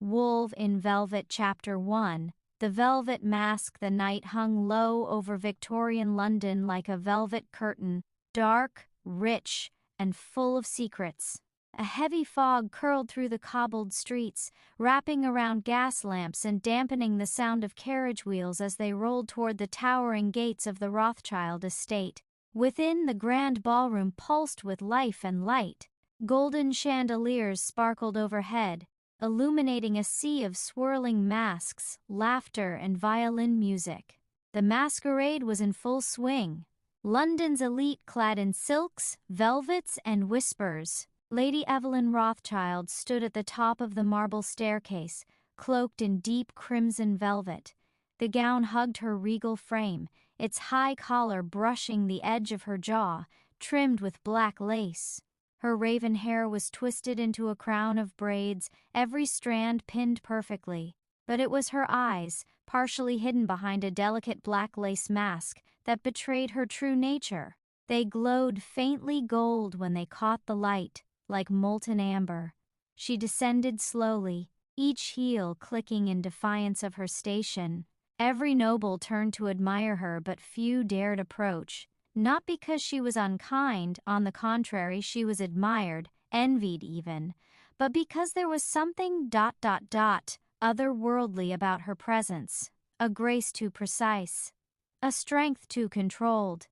Wolf in Velvet Chapter 1. The velvet mask. The night hung low over Victorian London like a velvet curtain, dark, rich, and full of secrets. A heavy fog curled through the cobbled streets, wrapping around gas lamps and dampening the sound of carriage wheels as they rolled toward the towering gates of the Rothschild estate. Within, the grand ballroom pulsed with life and light. Golden chandeliers sparkled overhead, illuminating a sea of swirling masks, laughter, and violin music. The masquerade was in full swing. London's elite clad in silks, velvets, and whispers. Lady Evelyn Rothschild stood at the top of the marble staircase, cloaked in deep crimson velvet. The gown hugged her regal frame, its high collar brushing the edge of her jaw, trimmed with black lace. Her raven hair was twisted into a crown of braids, every strand pinned perfectly. But it was her eyes, partially hidden behind a delicate black lace mask, that betrayed her true nature. They glowed faintly gold when they caught the light, like molten amber. She descended slowly, each heel clicking in defiance of her station. Every noble turned to admire her, but few dared approach. Not because she was unkind, on the contrary, she was admired, envied even, but because there was something otherworldly about her presence, a grace too precise, a strength too controlled,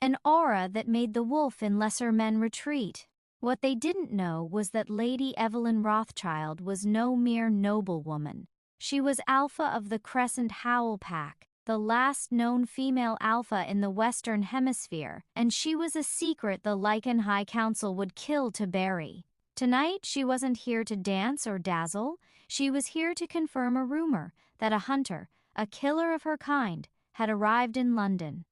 an aura that made the wolf in lesser men retreat. What they didn't know was that Lady Evelyn Rothschild was no mere noblewoman. She was alpha of the Crescent Howl Pack, the last known female alpha in the Western Hemisphere, and she was a secret the Lycan High Council would kill to bury. Tonight, she wasn't here to dance or dazzle. She was here to confirm a rumor that a hunter, a killer of her kind, had arrived in London.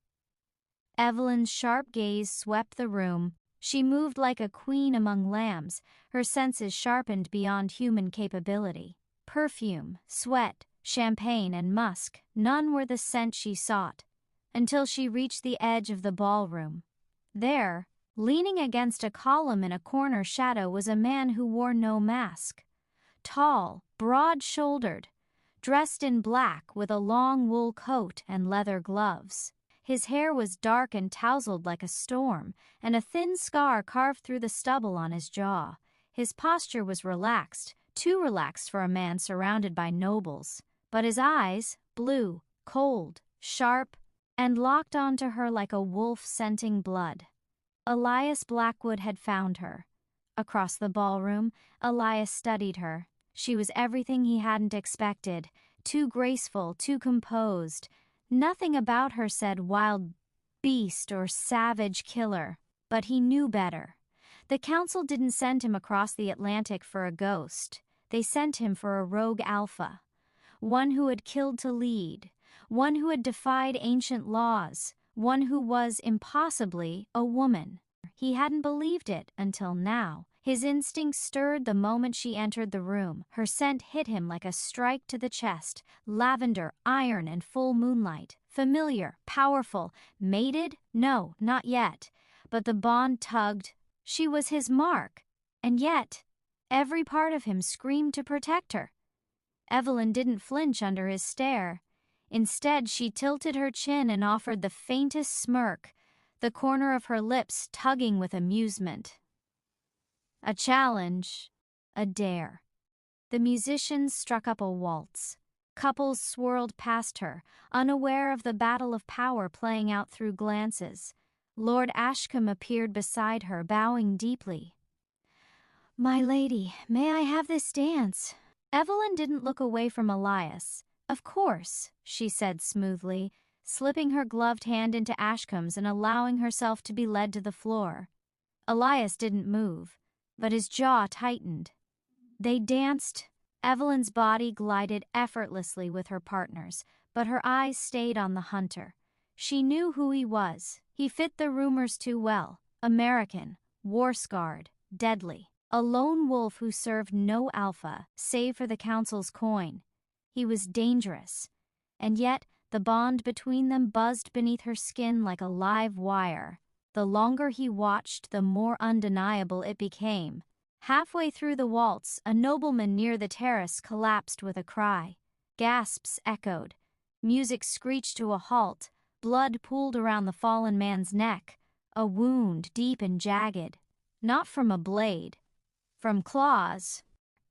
Evelyn's sharp gaze swept the room. She moved like a queen among lambs, her senses sharpened beyond human capability. Perfume, sweat, champagne, and musk, none were the scent she sought, until she reached the edge of the ballroom. There, leaning against a column in a corner shadow, was a man who wore no mask. Tall, broad-shouldered, dressed in black with a long wool coat and leather gloves. His hair was dark and tousled like a storm, and a thin scar carved through the stubble on his jaw. His posture was relaxed, too relaxed for a man surrounded by nobles. But his eyes, blue, cold, sharp, and locked onto her like a wolf scenting blood. Elias Blackwood had found her. Across the ballroom, Elias studied her. She was everything he hadn't expected, too graceful, too composed. Nothing about her said wild beast or savage killer, but he knew better. The council didn't send him across the Atlantic for a ghost. They sent him for a rogue alpha. One who had killed to lead, one who had defied ancient laws, one who was, impossibly, a woman. He hadn't believed it until now. His instincts stirred the moment she entered the room. Her scent hit him like a strike to the chest. Lavender, iron, and full moonlight. Familiar, powerful. Mated? No, not yet. But the bond tugged. She was his mark. And yet, every part of him screamed to protect her. Evelyn didn't flinch under his stare. Instead, she tilted her chin and offered the faintest smirk, the corner of her lips tugging with amusement. A challenge, a dare. The musicians struck up a waltz. Couples swirled past her, unaware of the battle of power playing out through glances. Lord Ashcombe appeared beside her, bowing deeply. "My lady, may I have this dance?" Evelyn didn't look away from Elias. "Of course," she said smoothly, slipping her gloved hand into Ashcombe's and allowing herself to be led to the floor. Elias didn't move, but his jaw tightened. They danced. Evelyn's body glided effortlessly with her partner's, but her eyes stayed on the hunter. She knew who he was. He fit the rumors too well. American, war-scarred, deadly. A lone wolf who served no alpha, save for the council's coin. He was dangerous, and yet the bond between them buzzed beneath her skin like a live wire. The longer he watched, the more undeniable it became. Halfway through the waltz, a nobleman near the terrace collapsed with a cry. Gasps echoed. Music screeched to a halt. Blood pooled around the fallen man's neck, a wound deep and jagged. Not from a blade, from claws.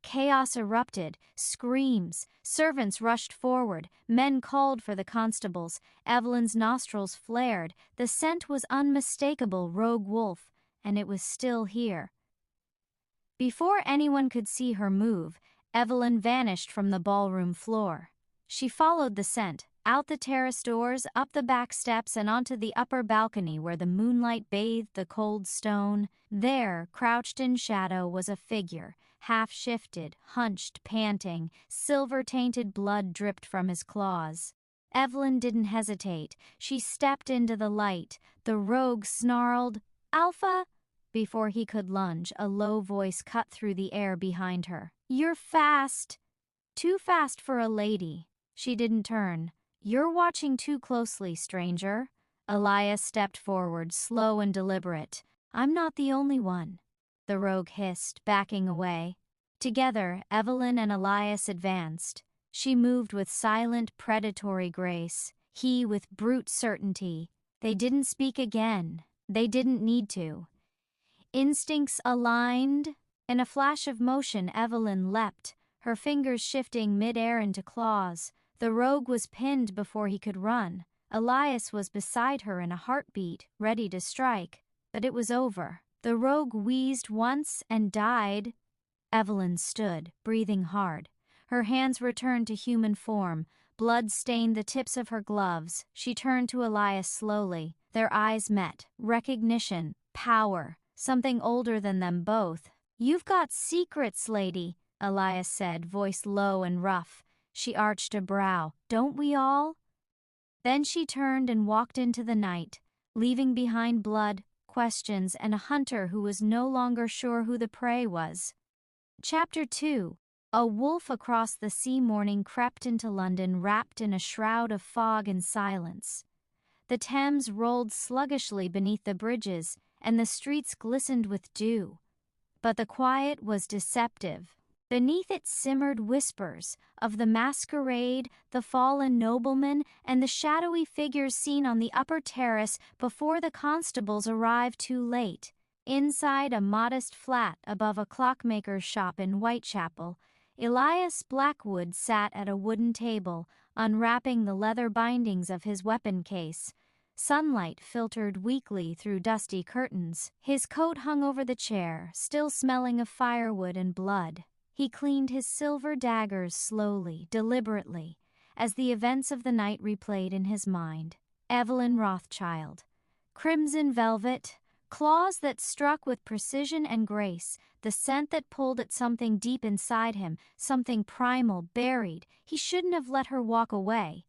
Chaos erupted, screams, servants rushed forward, men called for the constables. Evelyn's nostrils flared. The scent was unmistakable, rogue wolf, and it was still here. Before anyone could see her move, Evelyn vanished from the ballroom floor. She followed the scent, out the terrace doors, up the back steps, and onto the upper balcony where the moonlight bathed the cold stone. There, crouched in shadow, was a figure, half-shifted, hunched, panting. Silver-tainted blood dripped from his claws. Evelyn didn't hesitate. She stepped into the light. The rogue snarled, "Alpha!" Before he could lunge, a low voice cut through the air behind her. "You're fast. Too fast for a lady." She didn't turn. "You're watching too closely, stranger." Elias stepped forward, slow and deliberate. "I'm not the only one," the rogue hissed, backing away. Together, Evelyn and Elias advanced. She moved with silent, predatory grace, he with brute certainty. They didn't speak again. They didn't need to. Instincts aligned. In a flash of motion, Evelyn leapt, her fingers shifting mid-air into claws. The rogue was pinned before he could run. Elias was beside her in a heartbeat, ready to strike. But it was over. The rogue wheezed once and died. Evelyn stood, breathing hard. Her hands returned to human form. Blood stained the tips of her gloves. She turned to Elias slowly. Their eyes met. Recognition, power, something older than them both. "You've got secrets, lady," Elias said, voice low and rough. She arched a brow. "Don't we all?" Then she turned and walked into the night, leaving behind blood, questions, and a hunter who was no longer sure who the prey was. Chapter 2. A wolf across the sea morning crept into London, wrapped in a shroud of fog and silence. The Thames rolled sluggishly beneath the bridges, and the streets glistened with dew. But the quiet was deceptive. Beneath it simmered whispers of the masquerade, the fallen nobleman, and the shadowy figures seen on the upper terrace before the constables arrived too late. Inside a modest flat above a clockmaker's shop in Whitechapel, Elias Blackwood sat at a wooden table, unwrapping the leather bindings of his weapon case. Sunlight filtered weakly through dusty curtains. His coat hung over the chair, still smelling of firewood and blood. He cleaned his silver daggers slowly, deliberately, as the events of the night replayed in his mind. Evelyn Rothschild. Crimson velvet, claws that struck with precision and grace, the scent that pulled at something deep inside him, something primal, buried. He shouldn't have let her walk away.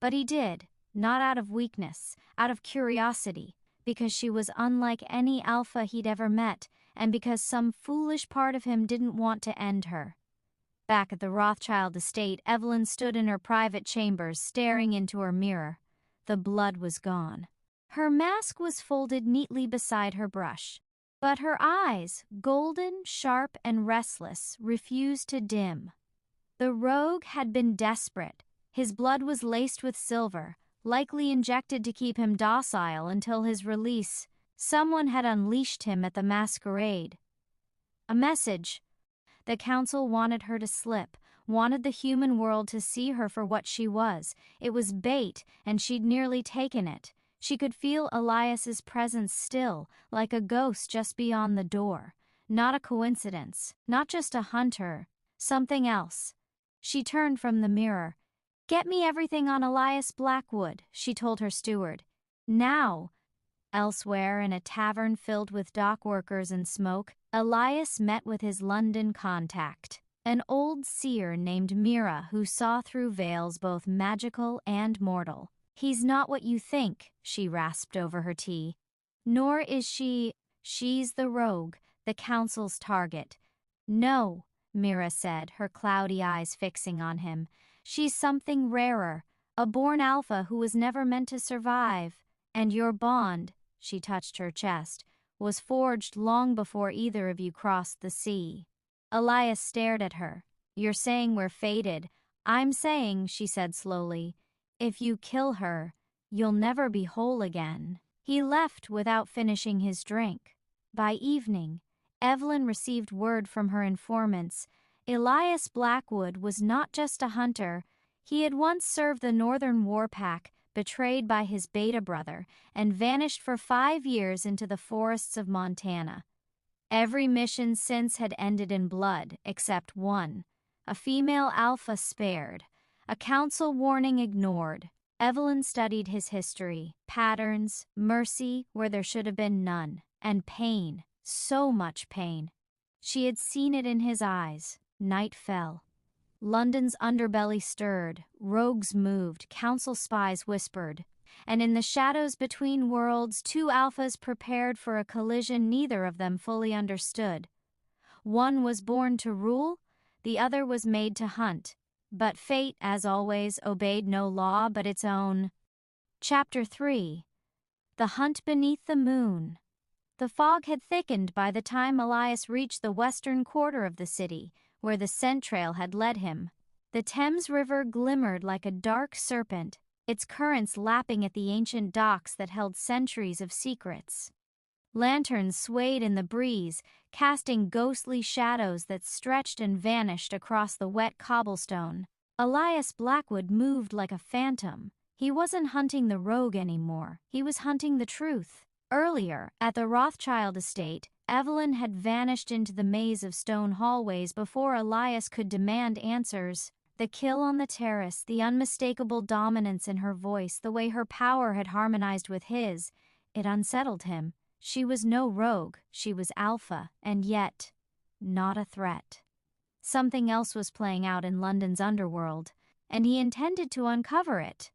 But he did, not out of weakness, out of curiosity, because she was unlike any alpha he'd ever met, and because some foolish part of him didn't want to end her. Back at the Rothschild estate, Evelyn stood in her private chambers, staring into her mirror. The blood was gone. Her mask was folded neatly beside her brush. But her eyes, golden, sharp, and restless, refused to dim. The rogue had been desperate. His blood was laced with silver, likely injected to keep him docile until his release. Someone had unleashed him at the masquerade. A message. The council wanted her to slip, wanted the human world to see her for what she was. It was bait, and she'd nearly taken it. She could feel Elias's presence still, like a ghost just beyond the door. Not a coincidence, not just a hunter, something else. She turned from the mirror. "Get me everything on Elias Blackwood," she told her steward. "Now." Elsewhere, in a tavern filled with dock workers and smoke, Elias met with his London contact, an old seer named Mira who saw through veils both magical and mortal. "He's not what you think," she rasped over her tea. "Nor is she. She's the rogue, the council's target." "No," Mira said, her cloudy eyes fixing on him. "She's something rarer, a born alpha who was never meant to survive. And your bond," she touched her chest, was forged long before either of you crossed the sea. Elias stared at her. You're saying we're fated. I'm saying, she said slowly, if you kill her, you'll never be whole again. He left without finishing his drink. By evening, Evelyn received word from her informants. Elias Blackwood was not just a hunter. He had once served the Northern Warpack, betrayed by his beta brother, and vanished for 5 years into the forests of Montana. Every mission since had ended in blood, except one. A female alpha spared, a council warning ignored. Evelyn studied his history, patterns, mercy where there should have been none, and pain, so much pain. She had seen it in his eyes. Night fell. London's underbelly stirred, rogues moved, council spies whispered, and in the shadows between worlds, 2 alphas prepared for a collision neither of them fully understood. One was born to rule, the other was made to hunt. But fate, as always, obeyed no law but its own. Chapter 3. The Hunt Beneath the Moon. The fog had thickened by the time Elias reached the western quarter of the city, where the scent trail had led him. The Thames River glimmered like a dark serpent, its currents lapping at the ancient docks that held centuries of secrets. Lanterns swayed in the breeze, casting ghostly shadows that stretched and vanished across the wet cobblestone. Elias Blackwood moved like a phantom. He wasn't hunting the rogue anymore. He was hunting the truth. Earlier, at the Rothschild estate, Evelyn had vanished into the maze of stone hallways before Elias could demand answers. The kill on the terrace, the unmistakable dominance in her voice, the way her power had harmonized with his, it unsettled him. She was no rogue, she was alpha, and yet, not a threat. Something else was playing out in London's underworld, and he intended to uncover it.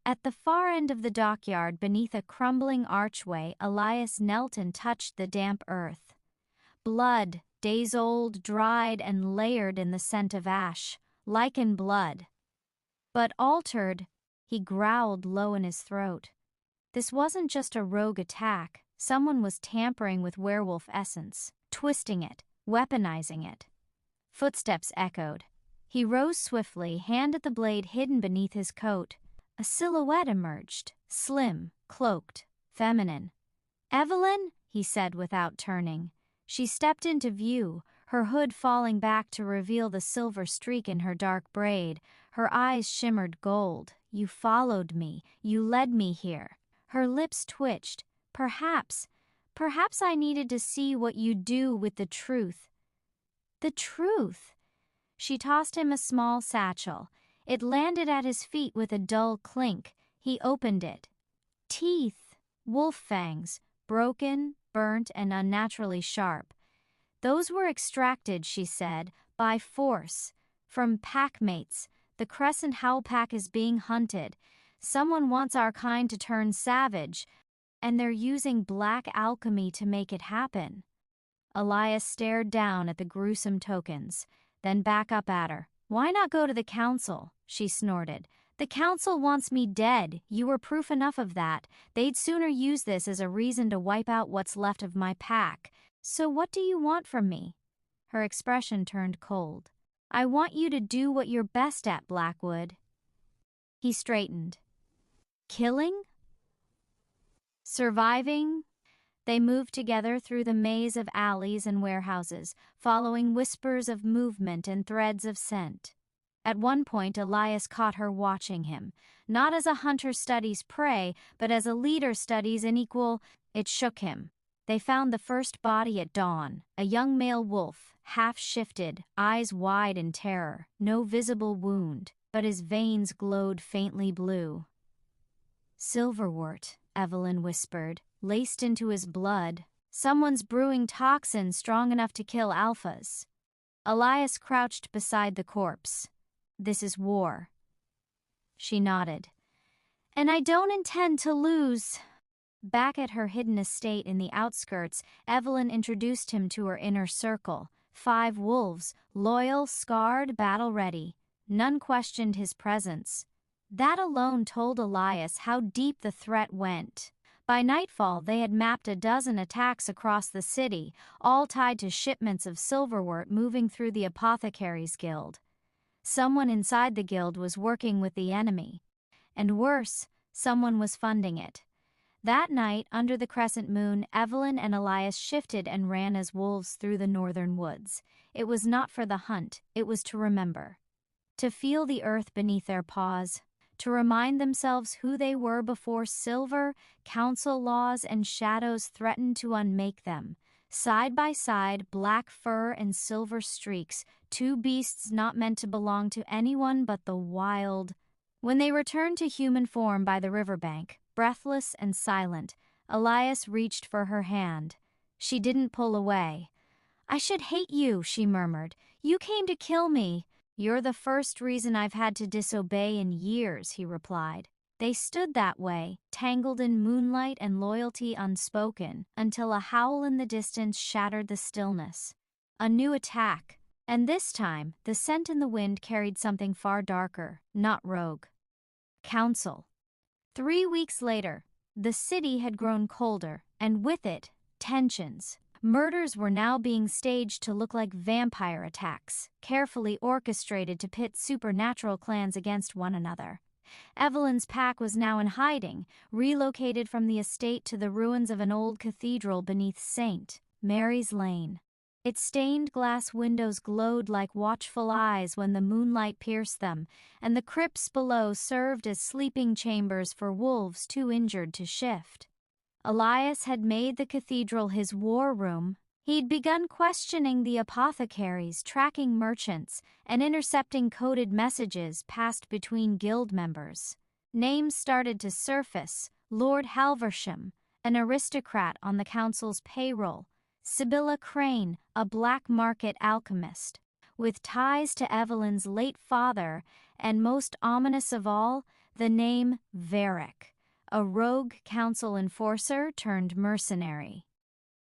At the far end of the dockyard, beneath a crumbling archway, Elias knelt and touched the damp earth. Blood, days old, dried and layered in the scent of ash, lichen blood. But altered, he growled low in his throat. This wasn't just a rogue attack. Someone was tampering with werewolf essence, twisting it, weaponizing it. Footsteps echoed. He rose swiftly, hand at the blade hidden beneath his coat. A silhouette emerged, slim, cloaked, feminine. "Evelyn," he said without turning. She stepped into view, her hood falling back to reveal the silver streak in her dark braid. Her eyes shimmered gold. "You followed me. You led me here." Her lips twitched. Perhaps I needed to see what you do with the truth." "The truth?" She tossed him a small satchel. It landed at his feet with a dull clink. He opened it. Teeth, wolf fangs, broken, burnt, and unnaturally sharp. "Those were extracted," she said, "by force. From packmates. The Crescent Howl pack is being hunted. Someone wants our kind to turn savage, and they're using black alchemy to make it happen." Elias stared down at the gruesome tokens, then back up at her. "Why not go to the council?" she snorted. "The council wants me dead. You were proof enough of that. They'd sooner use this as a reason to wipe out what's left of my pack. So what do you want from me?" Her expression turned cold. "I want you to do what you're best at, Blackwood." He straightened. "Killing? Surviving?" They moved together through the maze of alleys and warehouses, following whispers of movement and threads of scent. At one point, Elias caught her watching him, not as a hunter studies prey, but as a leader studies an equal. It shook him. They found the first body at dawn, a young male wolf, half-shifted, eyes wide in terror, no visible wound, but his veins glowed faintly blue. "Silverwort," Evelyn whispered, "laced into his blood. Someone's brewing toxin strong enough to kill alphas." Elias crouched beside the corpse. "This is war." She nodded. "And I don't intend to lose." Back at her hidden estate in the outskirts, Evelyn introduced him to her inner circle. 5 wolves, loyal, scarred, battle-ready. None questioned his presence. That alone told Elias how deep the threat went. By nightfall, they had mapped a dozen attacks across the city, all tied to shipments of silverwort moving through the Apothecaries Guild. Someone inside the guild was working with the enemy. And worse, someone was funding it. That night, under the crescent moon, Evelyn and Elias shifted and ran as wolves through the northern woods. It was not for the hunt, it was to remember. To feel the earth beneath their paws, to remind themselves who they were before silver, council laws, and shadows threatened to unmake them. Side by side, black fur and silver streaks, two beasts not meant to belong to anyone but the wild. When they returned to human form by the riverbank, breathless and silent, Elias reached for her hand. She didn't pull away. "I should hate you," she murmured. "You came to kill me." "You're the first reason I've had to disobey in years," he replied. They stood that way, tangled in moonlight and loyalty unspoken, until a howl in the distance shattered the stillness. A new attack, and this time, the scent in the wind carried something far darker, not rogue. Council. 3 weeks later, the city had grown colder, and with it, tensions. Murders were now being staged to look like vampire attacks, carefully orchestrated to pit supernatural clans against one another. Evelyn's pack was now in hiding, relocated from the estate to the ruins of an old cathedral beneath St. Mary's Lane. Its stained glass windows glowed like watchful eyes when the moonlight pierced them, and the crypts below served as sleeping chambers for wolves too injured to shift. Elias had made the cathedral his war room. He'd begun questioning the apothecaries, tracking merchants, and intercepting coded messages passed between guild members. Names started to surface: Lord Halversham, an aristocrat on the council's payroll; Sibylla Crane, a black market alchemist, with ties to Evelyn's late father, and most ominous of all, the name Varric, a rogue council enforcer turned mercenary.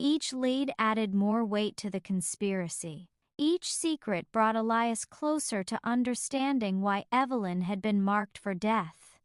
Each lead added more weight to the conspiracy. Each secret brought Elias closer to understanding why Evelyn had been marked for death.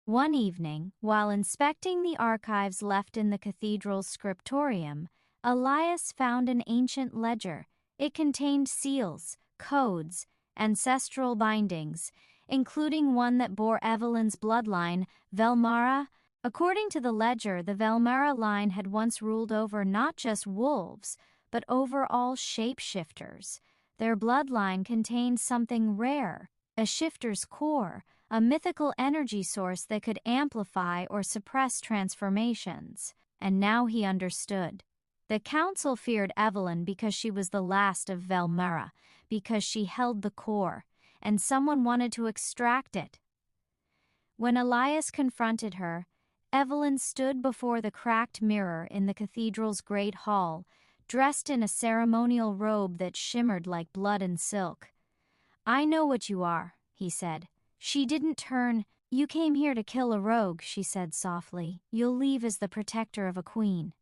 One evening, while inspecting the archives left in the cathedral's scriptorium, Elias found an ancient ledger. It contained seals, codes, ancestral bindings, including one that bore Evelyn's bloodline, Velmara. According to the ledger, the Velmara line had once ruled over not just wolves, but over all shapeshifters. Their bloodline contained something rare, a shifter's core, a mythical energy source that could amplify or suppress transformations. And now he understood. The council feared Evelyn because she was the last of Velmara, because she held the core, and someone wanted to extract it. When Elias confronted her, Evelyn stood before the cracked mirror in the cathedral's great hall, dressed in a ceremonial robe that shimmered like blood and silk. "I know what you are," he said. She didn't turn. "You came here to kill a rogue," she said softly. "You'll leave as the protector of a queen."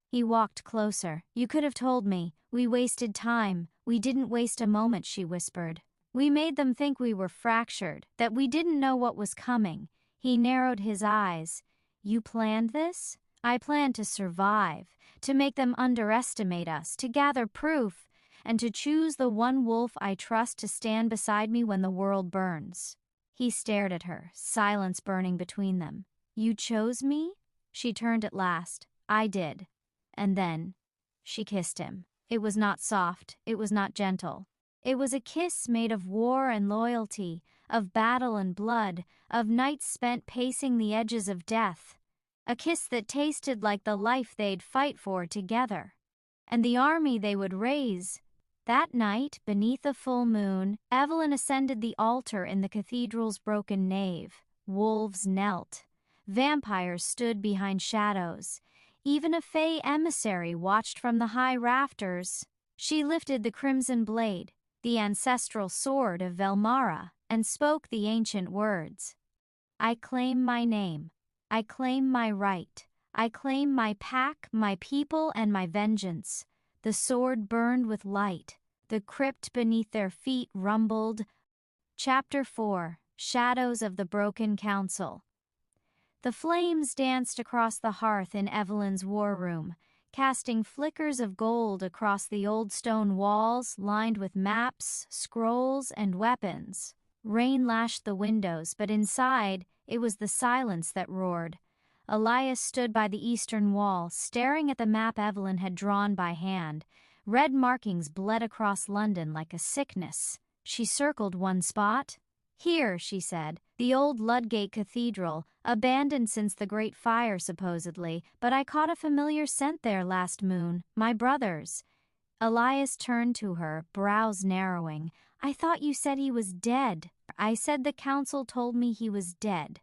He walked closer. "You could have told me. We wasted time. We didn't waste a moment," she whispered. "We made them think we were fractured, that we didn't know what was coming." He narrowed his eyes. "You planned this? I planned to survive, to make them underestimate us, to gather proof, and to choose the one wolf I trust to stand beside me when the world burns." He stared at her, silence burning between them. "You chose me?" She turned at last. "I did." And then she kissed him. It was not soft, it was not gentle. It was a kiss made of war and loyalty, of battle and blood, of nights spent pacing the edges of death. A kiss that tasted like the life they'd fight for together, and the army they would raise. That night, beneath a full moon, Evelyn ascended the altar in the cathedral's broken nave. Wolves knelt. Vampires stood behind shadows. Even a fey emissary watched from the high rafters. She lifted the crimson blade, the ancestral sword of Velmara, and spoke the ancient words. "I claim my name. I claim my right. I claim my pack, my people, and my vengeance." The sword burned with light. The crypt beneath their feet rumbled. Chapter 4: Shadows of the Broken Council. The flames danced across the hearth in Evelyn's war room, casting flickers of gold across the old stone walls lined with maps, scrolls, and weapons. Rain lashed the windows, but inside, it was the silence that roared. Elias stood by the eastern wall, staring at the map Evelyn had drawn by hand. Red markings bled across London like a sickness. She circled one spot. "Here," she said, "the old Ludgate Cathedral, abandoned since the Great Fire supposedly, but I caught a familiar scent there last moon, my brother's." Elias turned to her, brows narrowing. "I thought you said he was dead." "I said the council told me he was dead."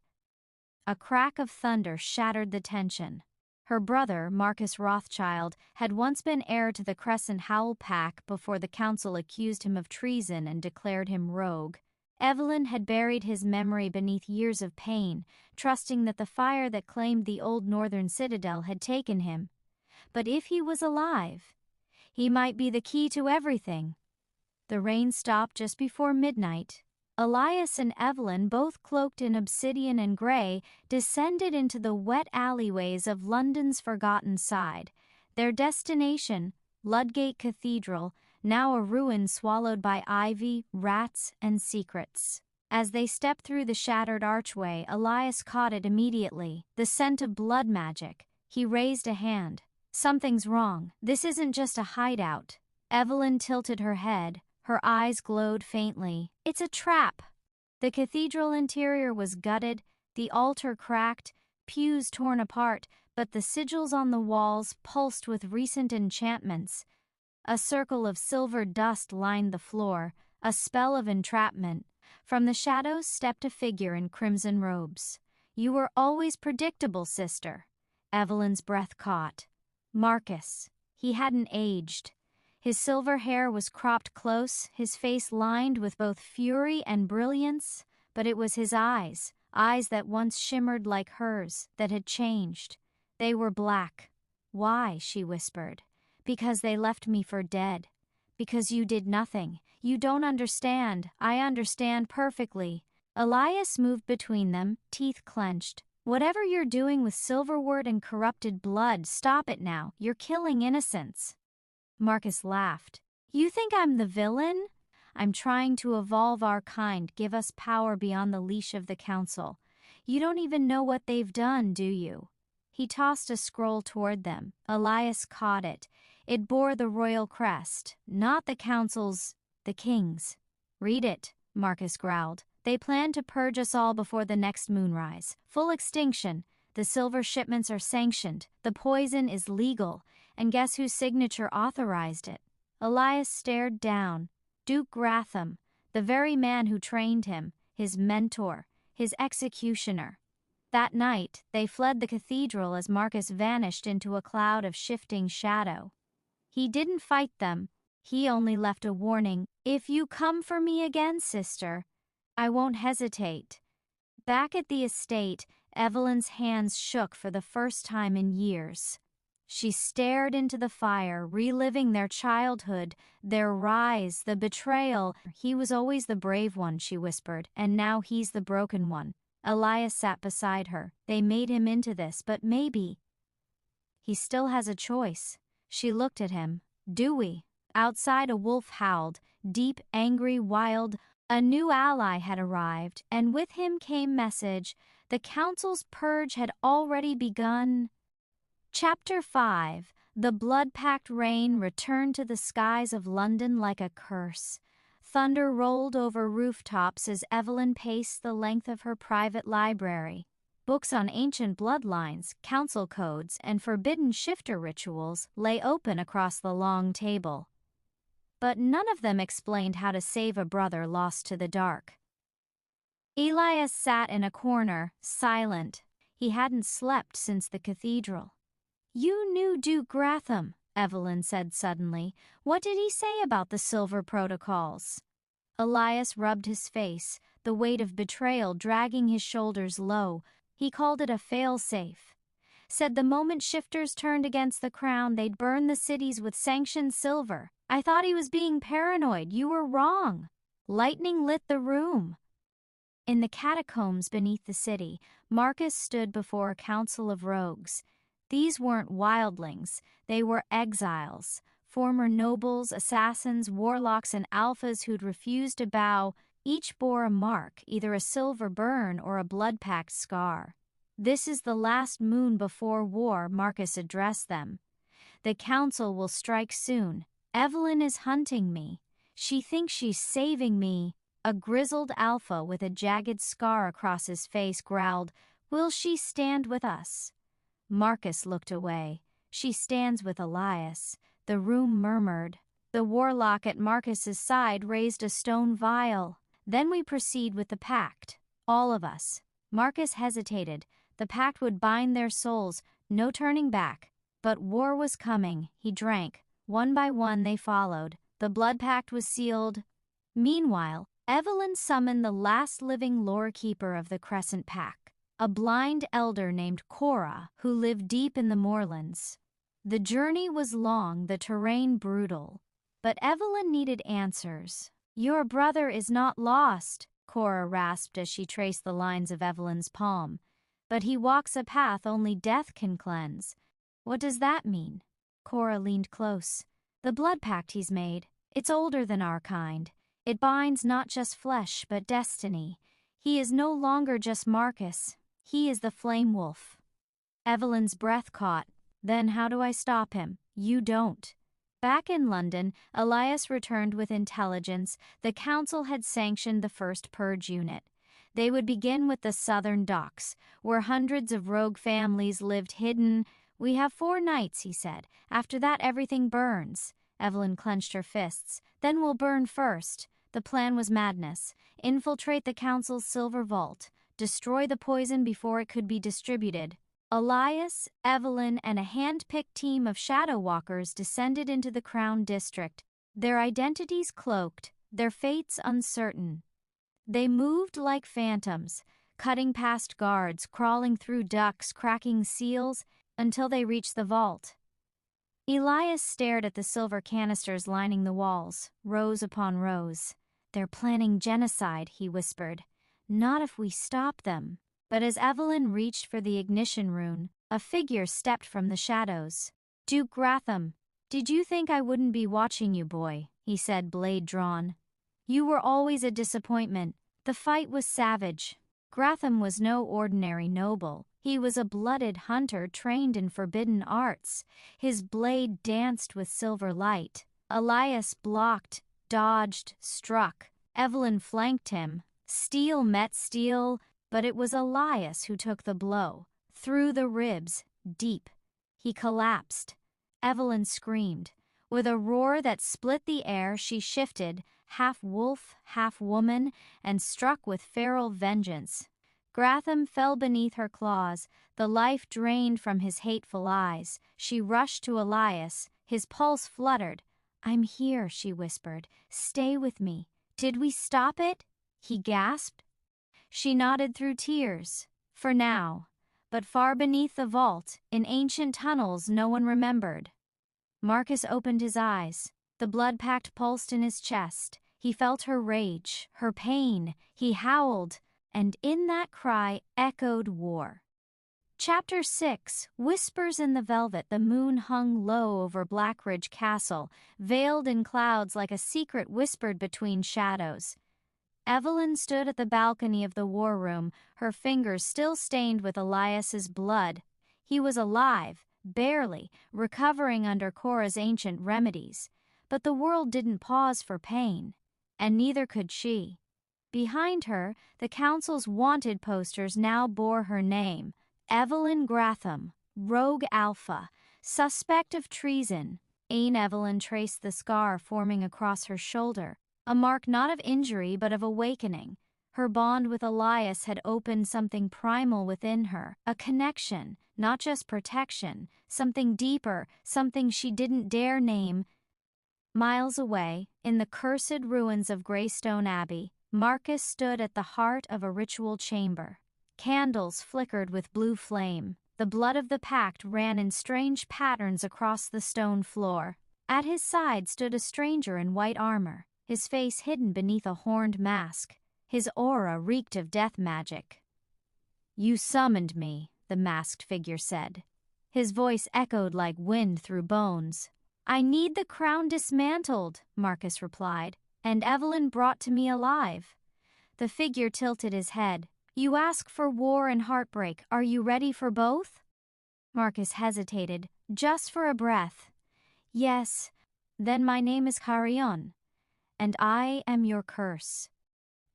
A crack of thunder shattered the tension. Her brother, Marcus Rothschild, had once been heir to the Crescent Howl pack before the council accused him of treason and declared him rogue. Evelyn had buried his memory beneath years of pain, trusting that the fire that claimed the old northern citadel had taken him. But if he was alive, he might be the key to everything. The rain stopped just before midnight. Elias and Evelyn, both cloaked in obsidian and grey, descended into the wet alleyways of London's forgotten side. Their destination, Ludgate Cathedral, now a ruin swallowed by ivy, rats, and secrets. As they stepped through the shattered archway, Elias caught it immediately, the scent of blood magic. He raised a hand. "Something's wrong. This isn't just a hideout." Evelyn tilted her head. Her eyes glowed faintly. "It's a trap." The cathedral interior was gutted, the altar cracked, pews torn apart, but the sigils on the walls pulsed with recent enchantments. A circle of silver dust lined the floor, a spell of entrapment. From the shadows stepped a figure in crimson robes. "You were always predictable, sister." Evelyn's breath caught. Marcus. He hadn't aged. His silver hair was cropped close, his face lined with both fury and brilliance, but it was his eyes that once shimmered like hers, that had changed. They were black. "Why?" she whispered. "Because they left me for dead. Because you did nothing. You don't understand. I understand perfectly." Elias moved between them, teeth clenched. "Whatever you're doing with silverwort and corrupted blood, stop it now. You're killing innocents." Marcus laughed. "You think I'm the villain? I'm trying to evolve our kind, give us power beyond the leash of the council. You don't even know what they've done, do you?" He tossed a scroll toward them. Elias caught it. It bore the royal crest, not the council's, the king's. "Read it," Marcus growled. "They plan to purge us all before the next moonrise. Full extinction. The silver shipments are sanctioned. The poison is legal. And guess whose signature authorized it?" Elias stared down. Duke Gratham, the very man who trained him, his mentor, his executioner. That night, they fled the cathedral as Marcus vanished into a cloud of shifting shadow. He didn't fight them. He only left a warning. "If you come for me again, sister, I won't hesitate." Back at the estate, Evelyn's hands shook for the first time in years. She stared into the fire, reliving their childhood, their rise, the betrayal. "He was always the brave one," she whispered, "and now he's the broken one." Elias sat beside her. "They made him into this, but maybe he still has a choice." She looked at him. "Do we?" Outside, a wolf howled, deep, angry, wild. A new ally had arrived, and with him came message. The council's purge had already begun. Chapter 5. The blood-packed rain returned to the skies of London like a curse. Thunder rolled over rooftops as Evelyn paced the length of her private library. Books on ancient bloodlines, council codes, and forbidden shifter rituals lay open across the long table. But none of them explained how to save a brother lost to the dark. Elias sat in a corner, silent. He hadn't slept since the cathedral. "You knew Duke Gratham," Evelyn said suddenly. "What did he say about the silver protocols?" Elias rubbed his face, the weight of betrayal dragging his shoulders low. He called it a fail-safe. Said the moment shifters turned against the crown, they'd burn the cities with sanctioned silver. I thought he was being paranoid. You were wrong. Lightning lit the room. In the catacombs beneath the city, Marcus stood before a council of rogues. These weren't wildlings, they were exiles, former nobles, assassins, warlocks, and alphas who'd refused to bow. Each bore a mark, either a silver burn or a blood-packed scar. "This is the last moon before war," Marcus addressed them. "The council will strike soon. Evelyn is hunting me. She thinks she's saving me." A grizzled alpha with a jagged scar across his face growled, "Will she stand with us?" Marcus looked away. "She stands with Elias." The room murmured. The warlock at Marcus's side raised a stone vial. "Then we proceed with the pact. All of us." Marcus hesitated. The pact would bind their souls, no turning back. But war was coming. He drank. One by one they followed. The blood pact was sealed. Meanwhile, Evelyn summoned the last living lore-keeper of the Crescent Pack, a blind elder named Cora who lived deep in the moorlands. The journey was long, the terrain brutal, but Evelyn needed answers. "Your brother is not lost," Cora rasped as she traced the lines of Evelyn's palm. "But he walks a path only death can cleanse." "What does that mean?" Cora leaned close. "The blood pact he's made, it's older than our kind. It binds not just flesh, but destiny. He is no longer just Marcus. He is the Flame Wolf." Evelyn's breath caught. "Then how do I stop him?" "You don't." Back in London, Elias returned with intelligence. The council had sanctioned the first purge unit. They would begin with the southern docks, where hundreds of rogue families lived hidden. "We have 4 nights," he said. "After that, everything burns." Evelyn clenched her fists. "Then we'll burn first." The plan was madness. Infiltrate the council's silver vault. Destroy the poison before it could be distributed. Elias, Evelyn, and a hand-picked team of shadow walkers descended into the Crown District, their identities cloaked, their fates uncertain. They moved like phantoms, cutting past guards, crawling through ducts, cracking seals, until they reached the vault. Elias stared at the silver canisters lining the walls, rows upon rows. "They're planning genocide," he whispered. "Not if we stop them." But as Evelyn reached for the ignition rune, a figure stepped from the shadows. "Duke Gratham, did you think I wouldn't be watching you, boy?" he said, blade drawn. "You were always a disappointment." The fight was savage. Gratham was no ordinary noble. He was a blooded hunter trained in forbidden arts. His blade danced with silver light. Elias blocked, dodged, struck. Evelyn flanked him. Steel met steel, but it was Elias who took the blow. Through the ribs, deep. He collapsed. Evelyn screamed. With a roar that split the air, she shifted, half wolf, half woman, and struck with feral vengeance. Gratham fell beneath her claws, the life drained from his hateful eyes. She rushed to Elias. His pulse fluttered. "I'm here," she whispered. "Stay with me." "Did we stop it?" he gasped. She nodded through tears. "For now." But far beneath the vault, in ancient tunnels no one remembered. Marcus opened his eyes. The blood-pact pulsed in his chest. He felt her rage, her pain. He howled, and in that cry echoed war. Chapter 6. Whispers in the Velvet. The moon hung low over Blackridge Castle, veiled in clouds like a secret whispered between shadows. Evelyn stood at the balcony of the war room, her fingers still stained with Elias's blood. He was alive, barely, recovering under Cora's ancient remedies. But the world didn't pause for pain, and neither could she. Behind her, the council's wanted posters now bore her name: Evelyn Gratham, Rogue Alpha, suspect of treason. Evelyn traced the scar forming across her shoulder, a mark not of injury but of awakening. Her bond with Elias had opened something primal within her, a connection, not just protection, something deeper, something she didn't dare name. Miles away, in the cursed ruins of Greystone Abbey, Marcus stood at the heart of a ritual chamber. Candles flickered with blue flame. The blood of the pact ran in strange patterns across the stone floor. At his side stood a stranger in white armor, his face hidden beneath a horned mask. His aura reeked of death magic. "You summoned me," the masked figure said. His voice echoed like wind through bones. "I need the crown dismantled," Marcus replied, "and Evelyn brought to me alive." The figure tilted his head. "You ask for war and heartbreak. Are you ready for both?" Marcus hesitated, just for a breath. "Yes." "Then my name is Heroine, and I am your curse."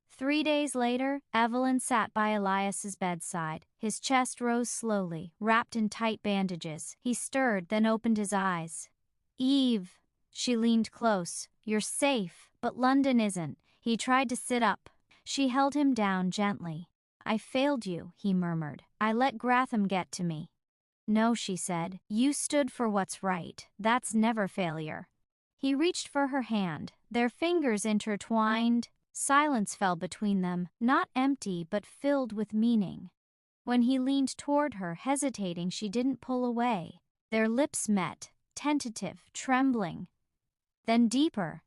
3 days later, Evelyn sat by Elias's bedside. His chest rose slowly, wrapped in tight bandages. He stirred, then opened his eyes. "Eve." She leaned close. "You're safe, but London isn't." He tried to sit up. She held him down gently. "I failed you," he murmured. "I let Gratham get to me." "No," she said. "You stood for what's right. That's never failure." He reached for her hand. Their fingers intertwined. Silence fell between them, not empty but filled with meaning. When he leaned toward her, hesitating, she didn't pull away. Their lips met, tentative, trembling. Then deeper,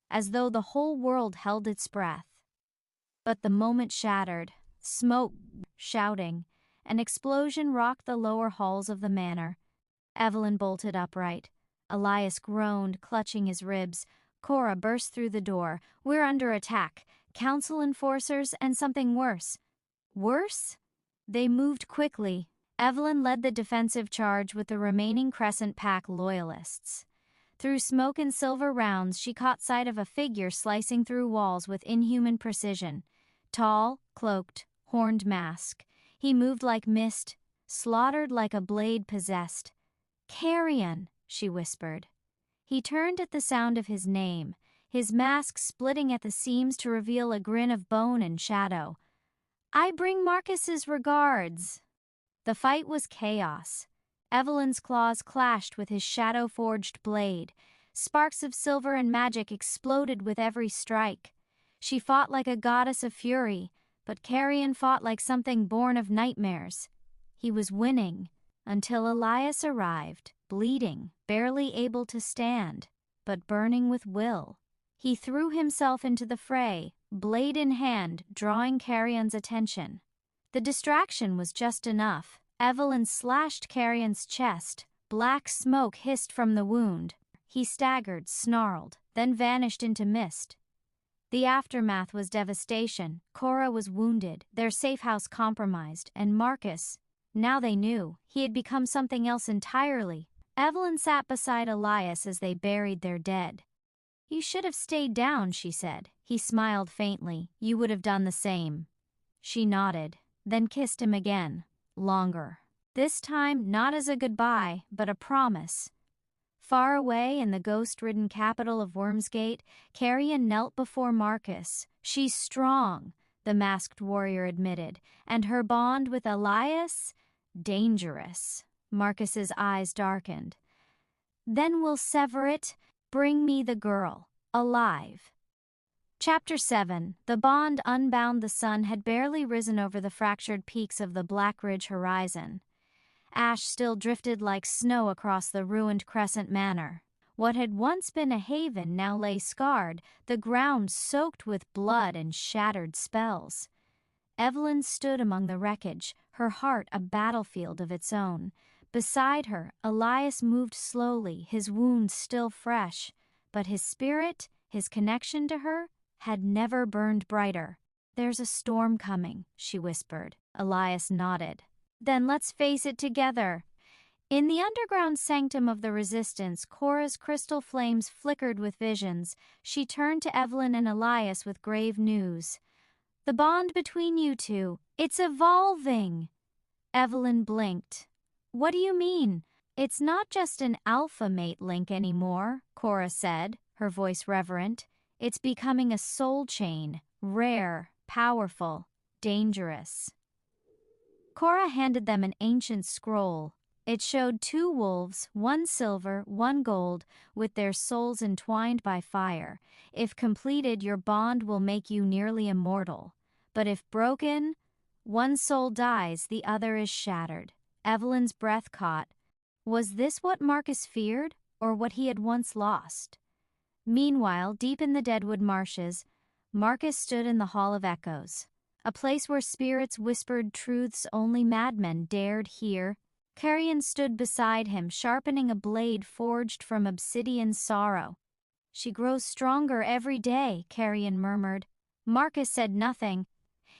as though the whole world held its breath. But the moment shattered. Smoke, shouting. An explosion rocked the lower halls of the manor. Evelyn bolted upright. Elias groaned, clutching his ribs. Cora burst through the door. "We're under attack. Council enforcers and something worse." Worse? They moved quickly. Evelyn led the defensive charge with the remaining Crescent Pack loyalists. Through smoke and silver rounds, she caught sight of a figure slicing through walls with inhuman precision. Tall, cloaked, horned mask. He moved like mist, slaughtered like a blade possessed. "Carrion," she whispered. He turned at the sound of his name, his mask splitting at the seams to reveal a grin of bone and shadow. "I bring Marcus's regards." The fight was chaos. Evelyn's claws clashed with his shadow-forged blade. Sparks of silver and magic exploded with every strike. She fought like a goddess of fury, but Carrion fought like something born of nightmares. He was winning, until Elias arrived, bleeding, barely able to stand, but burning with will. He threw himself into the fray, blade in hand, drawing Carrion's attention. The distraction was just enough. Evelyn slashed Carrion's chest. Black smoke hissed from the wound. He staggered, snarled, then vanished into mist. The aftermath was devastation. Cora was wounded, their safe house compromised, and Marcus, now they knew, he had become something else entirely. Evelyn sat beside Elias as they buried their dead. "You should have stayed down," she said. He smiled faintly. "You would have done the same." She nodded, then kissed him again, longer. This time not as a goodbye, but a promise. Far away in the ghost-ridden capital of Wormsgate, Carrion knelt before Marcus. "She's strong," the masked warrior admitted, "and her bond with Elias, dangerous." Marcus's eyes darkened. "Then we'll sever it. Bring me the girl, alive." Chapter 7. The bond unbound. The sun had barely risen over the fractured peaks of the Black Ridge horizon. Ash still drifted like snow across the ruined Crescent Manor. What had once been a haven now lay scarred, the ground soaked with blood and shattered spells. Evelyn stood among the wreckage, her heart a battlefield of its own. Beside her, Elias moved slowly, his wounds still fresh, but his spirit, his connection to her, had never burned brighter. "There's a storm coming," she whispered. Elias nodded. "Then let's face it together." In the underground sanctum of the Resistance, Cora's crystal flames flickered with visions. She turned to Evelyn and Elias with grave news. "The bond between you two, it's evolving." Evelyn blinked. "What do you mean?" "It's not just an alpha mate link anymore," Cora said, her voice reverent. "It's becoming a soul chain, rare, powerful, dangerous." Cora handed them an ancient scroll. It showed 2 wolves, one silver, one gold, with their souls entwined by fire. If completed, your bond will make you nearly immortal. But if broken, one soul dies, the other is shattered. Evelyn's breath caught. Was this what Marcus feared, or what he had once lost? Meanwhile, deep in the Deadwood marshes, Marcus stood in the Hall of Echoes, a place where spirits whispered truths only madmen dared hear. Carrion stood beside him, sharpening a blade forged from obsidian sorrow. "She grows stronger every day," Carrion murmured. Marcus said nothing.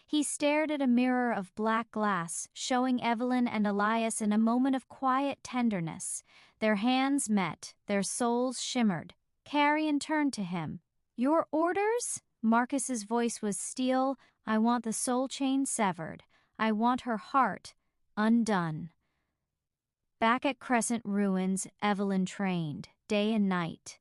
He stared at a mirror of black glass, showing Evelyn and Elias in a moment of quiet tenderness. Their hands met, their souls shimmered. Carrion turned to him. "Your orders?" Marcus's voice was steel. "I want the soul chain severed. I want her heart undone." Back at Crescent Ruins, Evelyn trained, day and night.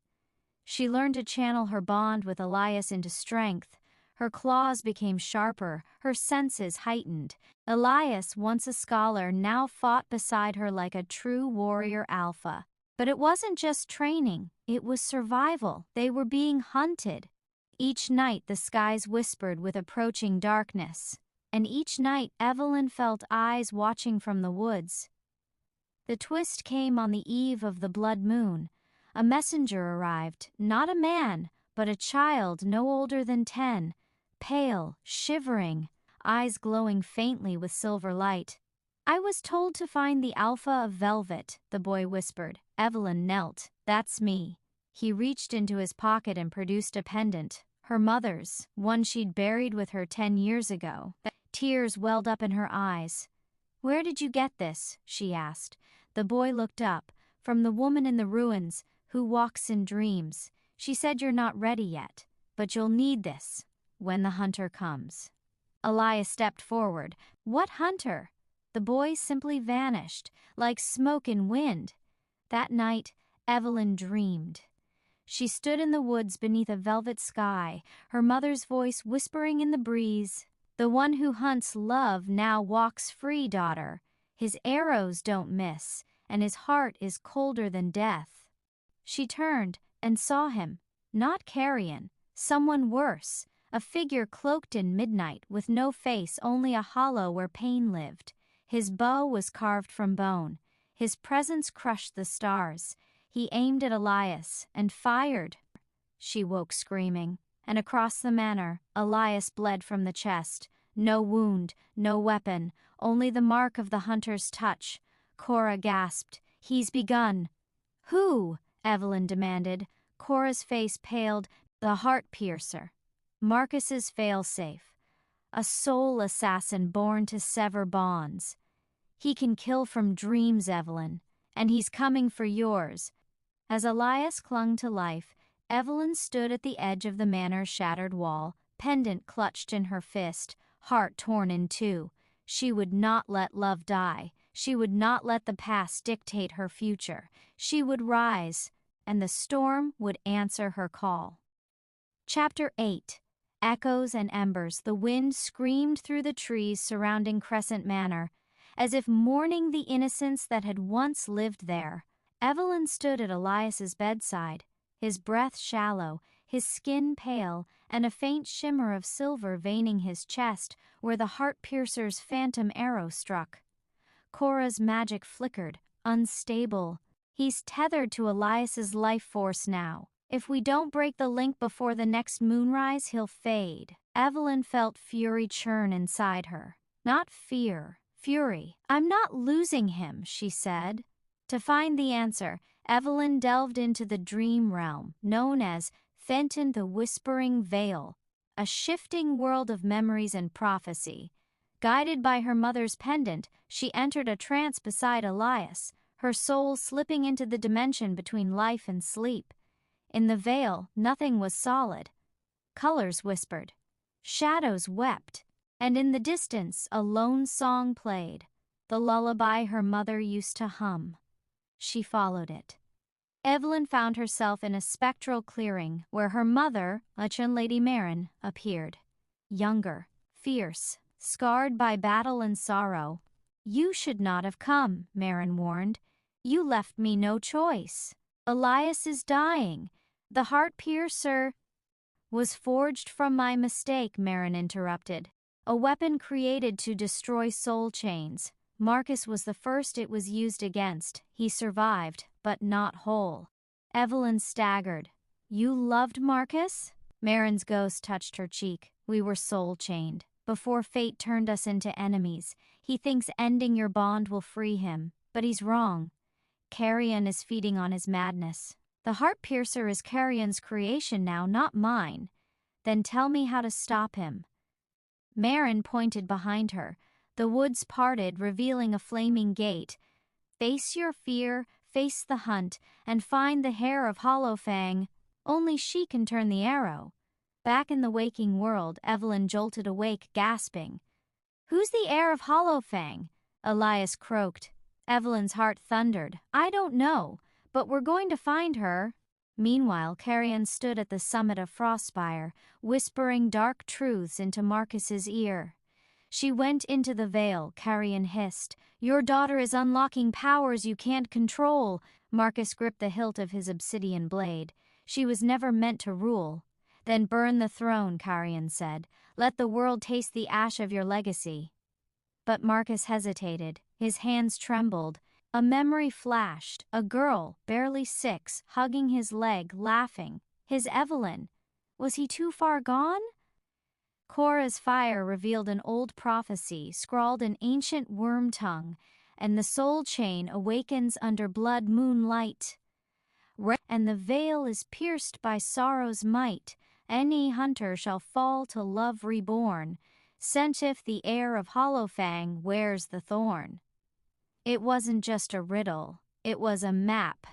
She learned to channel her bond with Elias into strength. Her claws became sharper, her senses heightened. Elias, once a scholar, now fought beside her like a true warrior alpha. But it wasn't just training, it was survival. They were being hunted. Each night the skies whispered with approaching darkness, and each night Evelyn felt eyes watching from the woods. The twist came on the eve of the blood moon. A messenger arrived, not a man, but a child no older than 10, pale, shivering, eyes glowing faintly with silver light. "I was told to find the Alpha of Velvet," the boy whispered. Evelyn knelt. "That's me." He reached into his pocket and produced a pendant, her mother's, one she'd buried with her 10 years ago. Tears welled up in her eyes. "Where did you get this?" she asked. The boy looked up. "From the woman in the ruins, who walks in dreams. She said you're not ready yet, but you'll need this when the hunter comes." Elias stepped forward. "What hunter?" The boy simply vanished, like smoke in wind. That night, Evelyn dreamed. She stood in the woods beneath a velvet sky, her mother's voice whispering in the breeze. "The one who hunts love now walks free, daughter. His arrows don't miss, and his heart is colder than death." She turned and saw him, not Carrion, someone worse, a figure cloaked in midnight with no face, only a hollow where pain lived. His bow was carved from bone. His presence crushed the stars. He aimed at Elias and fired. She woke screaming, and across the manor, Elias bled from the chest. No wound, no weapon, only the mark of the hunter's touch. Cora gasped. "He's begun." "Who?" Evelyn demanded. Cora's face paled. "The heart piercer. Marcus's failsafe. A soul assassin born to sever bonds. He can kill from dreams, Evelyn, and he's coming for yours." As Elias clung to life, Evelyn stood at the edge of the manor's shattered wall, pendant clutched in her fist, heart torn in two. She would not let love die. She would not let the past dictate her future. She would rise, and the storm would answer her call. Chapter 8. Echoes and Embers. The wind screamed through the trees surrounding Crescent Manor, as if mourning the innocence that had once lived there. Evelyn stood at Elias's bedside, his breath shallow, his skin pale, and a faint shimmer of silver veining his chest where the heart-piercer's phantom arrow struck. Cora's magic flickered, unstable. "He's tethered to Elias's life force now. If we don't break the link before the next moonrise, he'll fade." Evelyn felt fury churn inside her. Not fear, fury. "I'm not losing him," she said. To find the answer, Evelyn delved into the dream realm, known as Fenton the Whispering Veil, a shifting world of memories and prophecy. Guided by her mother's pendant, she entered a trance beside Elias, her soul slipping into the dimension between life and sleep. In the veil, nothing was solid. Colors whispered, shadows wept, and in the distance a lone song played, the lullaby her mother used to hum. She followed it. Evelyn found herself in a spectral clearing where her mother, Lady Marin, appeared. Younger, fierce, scarred by battle and sorrow. "You should not have come," Marin warned. "You left me no choice. Elias is dying. The heart piercer was forged from my mistake," Marin interrupted. "A weapon created to destroy soul chains. Marcus was the first it was used against. He survived, but not whole." Evelyn staggered. "You loved Marcus?" Marin's ghost touched her cheek. We were soul-chained. Before fate turned us into enemies, he thinks ending your bond will free him, but he's wrong. Carrion is feeding on his madness. The heart-piercer is Carrion's creation now, not mine. Then tell me how to stop him. Marin pointed behind her. The woods parted, revealing a flaming gate. Face your fear, face the hunt, and find the Heir of Hollowfang. Only she can turn the arrow. Back in the waking world, Evelyn jolted awake, gasping. Who's the Heir of Hollowfang? Elias croaked. Evelyn's heart thundered. I don't know, but we're going to find her. Meanwhile, Carrion stood at the summit of Frostspire, whispering dark truths into Marcus's ear. She went into the veil, Carrion hissed. Your daughter is unlocking powers you can't control. Marcus gripped the hilt of his obsidian blade. She was never meant to rule. Then burn the throne, Carrion said. Let the world taste the ash of your legacy. But Marcus hesitated. His hands trembled. A memory flashed. A girl, barely 6, hugging his leg, laughing. His Evelyn. Was he too far gone? Cora's fire revealed an old prophecy scrawled in ancient worm tongue, and the soul chain awakens under blood moonlight. And the veil is pierced by sorrow's might. Any hunter shall fall to love reborn, sent if the heir of Hollowfang wears the thorn. It wasn't just a riddle, it was a map.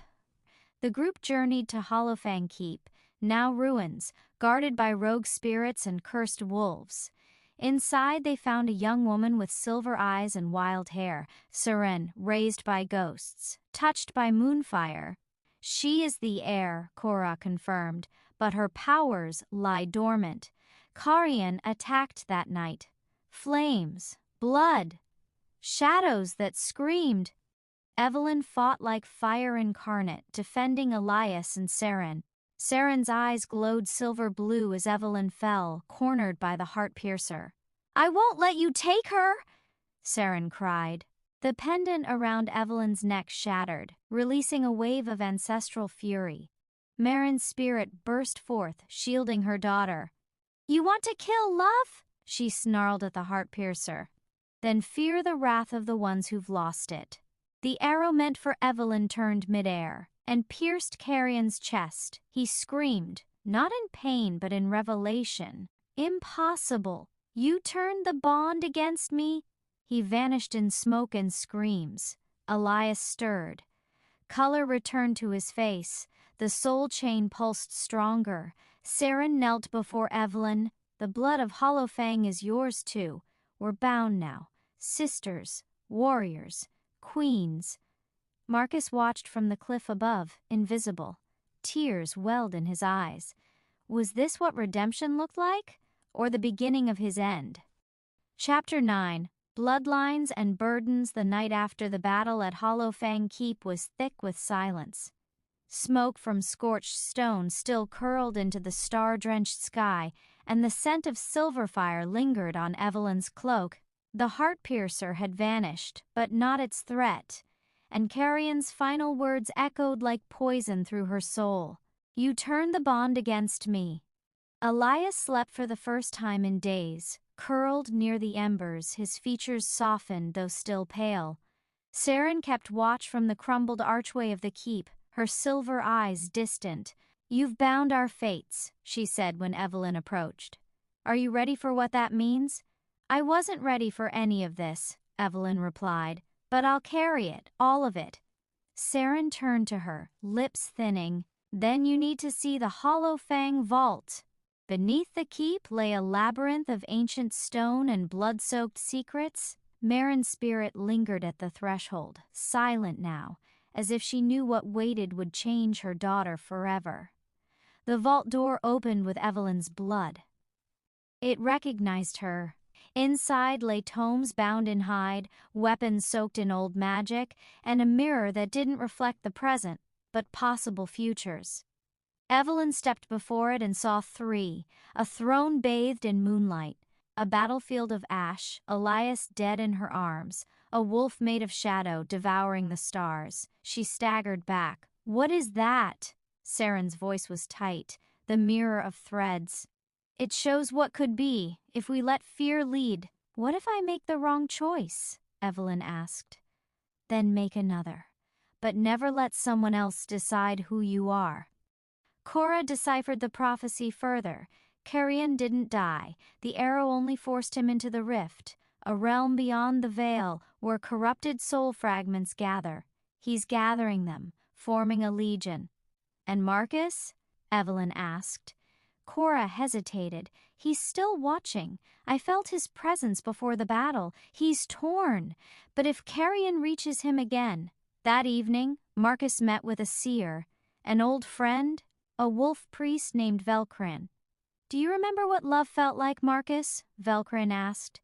The group journeyed to Hollowfang Keep, now ruins, guarded by rogue spirits and cursed wolves. Inside they found a young woman with silver eyes and wild hair, Siren, raised by ghosts, touched by moonfire. She is the heir, Cora confirmed, but her powers lie dormant. Carrion attacked that night. Flames, blood, shadows that screamed. Evelyn fought like fire incarnate, defending Elias and Saren. Saren's eyes glowed silver blue as Evelyn fell, cornered by the heart-piercer. I won't let you take her! Saren cried. The pendant around Evelyn's neck shattered, releasing a wave of ancestral fury. Marin's spirit burst forth, shielding her daughter. You want to kill love? She snarled at the heart-piercer. Then fear the wrath of the ones who've lost it. The arrow meant for Evelyn turned midair and pierced Carrion's chest. He screamed, not in pain but in revelation. Impossible! You turned the bond against me? He vanished in smoke and screams. Elias stirred. Color returned to his face. The soul chain pulsed stronger. Saren knelt before Evelyn. The blood of Hollowfang is yours too. We're bound now. Sisters, warriors, queens. Marcus watched from the cliff above, invisible. Tears welled in his eyes. Was this what redemption looked like? Or the beginning of his end? Chapter 9. Bloodlines and burdens. The night after the battle at Hollowfang Keep was thick with silence. Smoke from scorched stone still curled into the star-drenched sky, and the scent of silverfire lingered on Evelyn's cloak. The heart-piercer had vanished, but not its threat, and Carrion's final words echoed like poison through her soul. You turned the bond against me. Elias slept for the first time in days, curled near the embers, his features softened though still pale. Saren kept watch from the crumbled archway of the keep, her silver eyes distant. You've bound our fates, she said when Evelyn approached. Are you ready for what that means? I wasn't ready for any of this, Evelyn replied, but I'll carry it, all of it. Saren turned to her, lips thinning. Then you need to see the Hollowfang Vault. Beneath the keep lay a labyrinth of ancient stone and blood-soaked secrets. Marin's spirit lingered at the threshold, silent now, as if she knew what waited would change her daughter forever. The vault door opened with Evelyn's blood. It recognized her. Inside lay tomes bound in hide, weapons soaked in old magic, and a mirror that didn't reflect the present, but possible futures. Evelyn stepped before it and saw 3, a throne bathed in moonlight, a battlefield of ash, Elias dead in her arms, a wolf made of shadow devouring the stars. She staggered back. What is that? Saren's voice was tight. the mirror of threads. It shows what could be if we let fear lead. What if I make the wrong choice? Evelyn asked. Then make another. But never let someone else decide who you are. Cora deciphered the prophecy further. Carrion didn't die. The arrow only forced him into the rift, a realm beyond the veil where corrupted soul fragments gather. He's gathering them, forming a legion. And Marcus? Evelyn asked. Cora hesitated. He's still watching. I felt his presence before the battle. He's torn. But if Carrion reaches him again... That evening, Marcus met with a seer, an old friend, a wolf priest named Velcrin. Do you remember what love felt like, Marcus? Velcrin asked.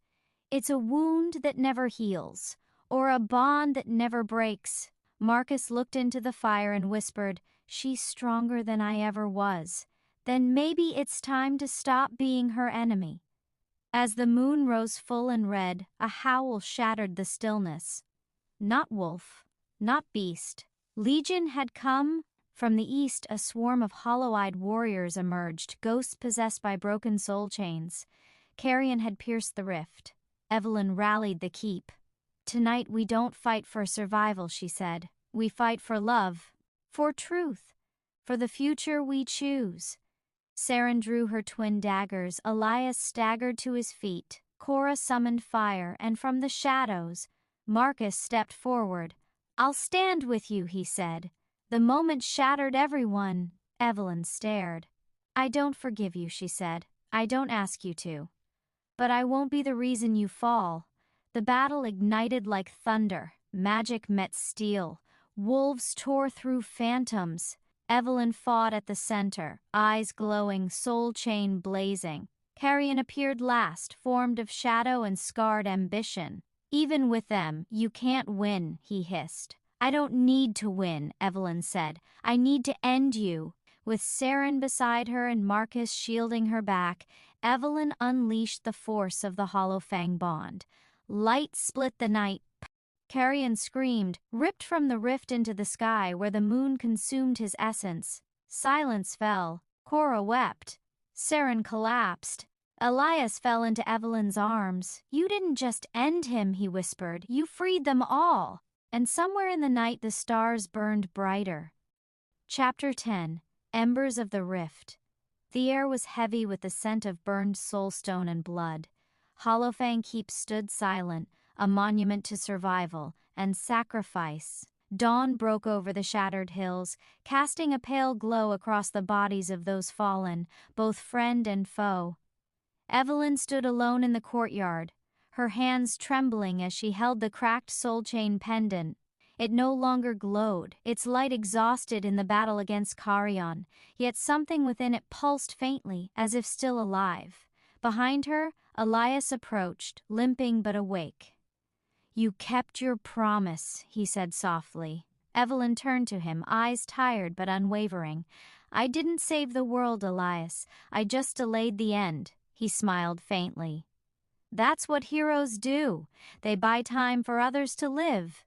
It's a wound that never heals, or a bond that never breaks. Marcus looked into the fire and whispered, She's stronger than I ever was. Then maybe it's time to stop being her enemy. As the moon rose full and red, a howl shattered the stillness. Not wolf, not beast. Legion had come. From the east, a swarm of hollow-eyed warriors emerged, ghosts possessed by broken soul chains. Carrion had pierced the rift. Evelyn rallied the keep. Tonight we don't fight for survival, she said. We fight for love, for truth, for the future we choose. Saren drew her twin daggers. Elias staggered to his feet. Cora summoned fire, and from the shadows, Marcus stepped forward. I'll stand with you, he said. The moment shattered everyone. Evelyn stared. I don't forgive you, she said. I don't ask you to. But I won't be the reason you fall. The battle ignited like thunder. Magic met steel. Wolves tore through phantoms. Evelyn fought at the center, eyes glowing, soul chain blazing. Carrion appeared last, formed of shadow and scarred ambition. Even with them, you can't win, he hissed. I don't need to win, Evelyn said. I need to end you. With Saren beside her and Marcus shielding her back, Evelyn unleashed the force of the Hollow Fang bond. Light split the night. Carrion screamed, ripped from the rift into the sky where the moon consumed his essence. Silence fell. Cora wept. Saren collapsed. Elias fell into Evelyn's arms. You didn't just end him, he whispered. You freed them all. And somewhere in the night the stars burned brighter. Chapter 10. Embers of the Rift. The air was heavy with the scent of burned soulstone and blood. Hollowfang Keep stood silent, a monument to survival and sacrifice. Dawn broke over the shattered hills, casting a pale glow across the bodies of those fallen, both friend and foe. Evelyn stood alone in the courtyard, her hands trembling as she held the cracked soul chain pendant. It no longer glowed, its light exhausted in the battle against Carrion, yet something within it pulsed faintly, as if still alive. Behind her, Elias approached, limping but awake. You kept your promise, he said softly. Evelyn turned to him, eyes tired but unwavering. I didn't save the world, Elias. I just delayed the end, he smiled faintly. That's what heroes do. They buy time for others to live.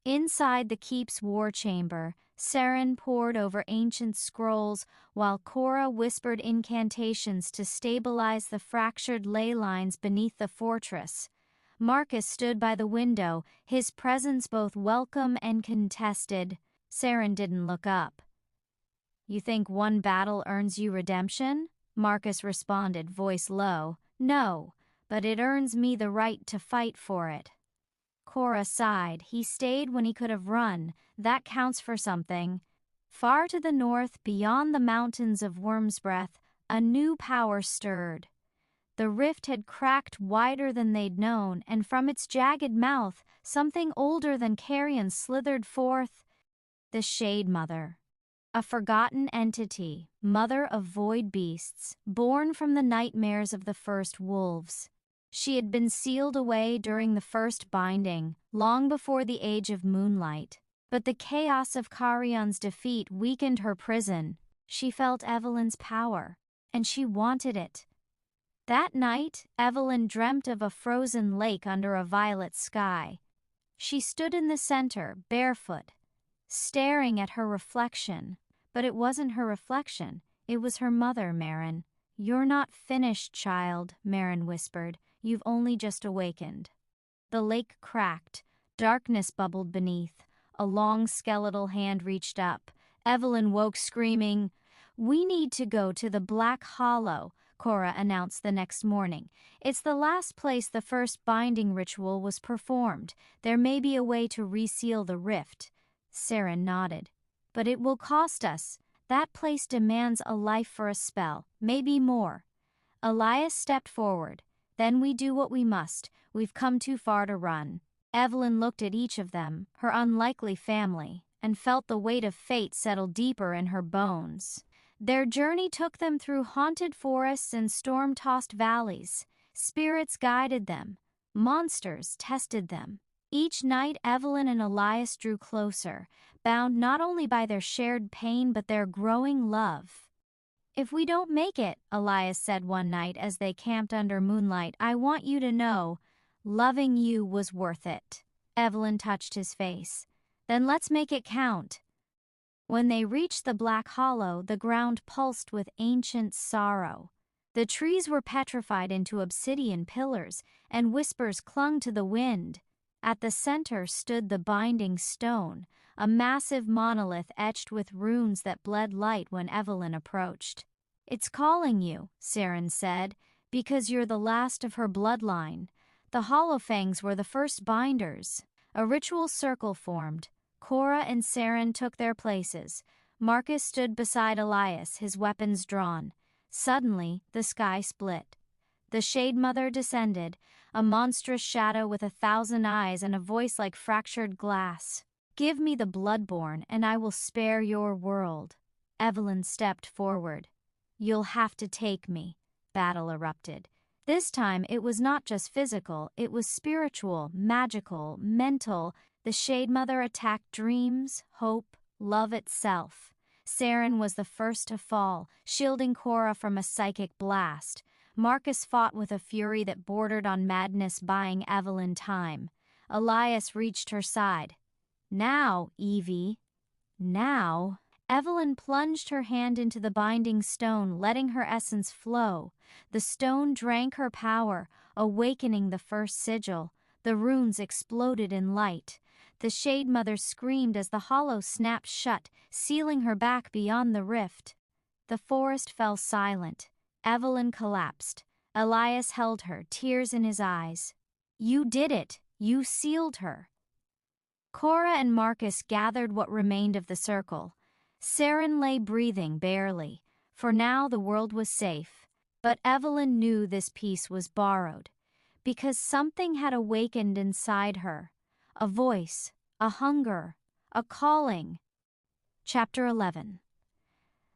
Inside the keep's war chamber, Saren pored over ancient scrolls while Cora whispered incantations to stabilize the fractured ley lines beneath the fortress. Marcus stood by the window, his presence both welcome and contested. Saren didn't look up. You think one battle earns you redemption? Marcus responded, voice low. No, but it earns me the right to fight for it. Cora sighed. He stayed when he could have run. That counts for something. Far to the north, beyond the mountains of Worm's Breath, a new power stirred. The rift had cracked wider than they'd known, and from its jagged mouth, something older than Carrion slithered forth. The Shade Mother. A forgotten entity, mother of void beasts, born from the nightmares of the first wolves. She had been sealed away during the first binding, long before the age of moonlight. But the chaos of Carrion's defeat weakened her prison. She felt Evelyn's power, and she wanted it. That night, Evelyn dreamt of a frozen lake under a violet sky. She stood in the center, barefoot, staring at her reflection. But it wasn't her reflection. It was her mother, Marin. "You're not finished, child," Marin whispered. "You've only just awakened." The lake cracked. Darkness bubbled beneath. A long skeletal hand reached up. Evelyn woke screaming. "We need to go to the Black Hollow," Cora announced the next morning. "It's the last place the first binding ritual was performed. There may be a way to reseal the rift." Saren nodded. "But it will cost us. That place demands a life for a spell, maybe more." Elias stepped forward. "Then we do what we must. We've come too far to run." Evelyn looked at each of them, her unlikely family, and felt the weight of fate settle deeper in her bones. Their journey took them through haunted forests and storm-tossed valleys. Spirits guided them. Monsters tested them. Each night, Evelyn and Elias drew closer, bound not only by their shared pain but their growing love. "If we don't make it," Elias said one night as they camped under moonlight, "I want you to know, loving you was worth it." Evelyn touched his face. "Then let's make it count." When they reached the Black Hollow, the ground pulsed with ancient sorrow. The trees were petrified into obsidian pillars, and whispers clung to the wind. At the center stood the binding stone, a massive monolith etched with runes that bled light when Evelyn approached. "It's calling you," Saren said, "because you're the last of her bloodline." The Hollowfangs were the first binders. A ritual circle formed. Cora and Saren took their places. Marcus stood beside Elias, his weapons drawn. Suddenly, the sky split. The Shade Mother descended, a monstrous shadow with 1,000 eyes and a voice like fractured glass. "Give me the Bloodborne, and I will spare your world." Evelyn stepped forward. "You'll have to take me." Battle erupted. This time, it was not just physical, it was spiritual, magical, mental. The Shade Mother attacked dreams, hope, love itself. Saren was the first to fall, shielding Cora from a psychic blast. Marcus fought with a fury that bordered on madness, buying Evelyn time. Elias reached her side. "Now, Evie. Now." Evelyn plunged her hand into the binding stone, letting her essence flow. The stone drank her power, awakening the first sigil. The runes exploded in light. The Shade Mother screamed as the hollow snapped shut, sealing her back beyond the rift. The forest fell silent. Evelyn collapsed. Elias held her, tears in his eyes. "You did it. You sealed her." Cora and Marcus gathered what remained of the circle. Saren lay breathing barely. For now the world was safe. But Evelyn knew this peace was borrowed, because something had awakened inside her. A voice, a hunger, a calling. Chapter 11.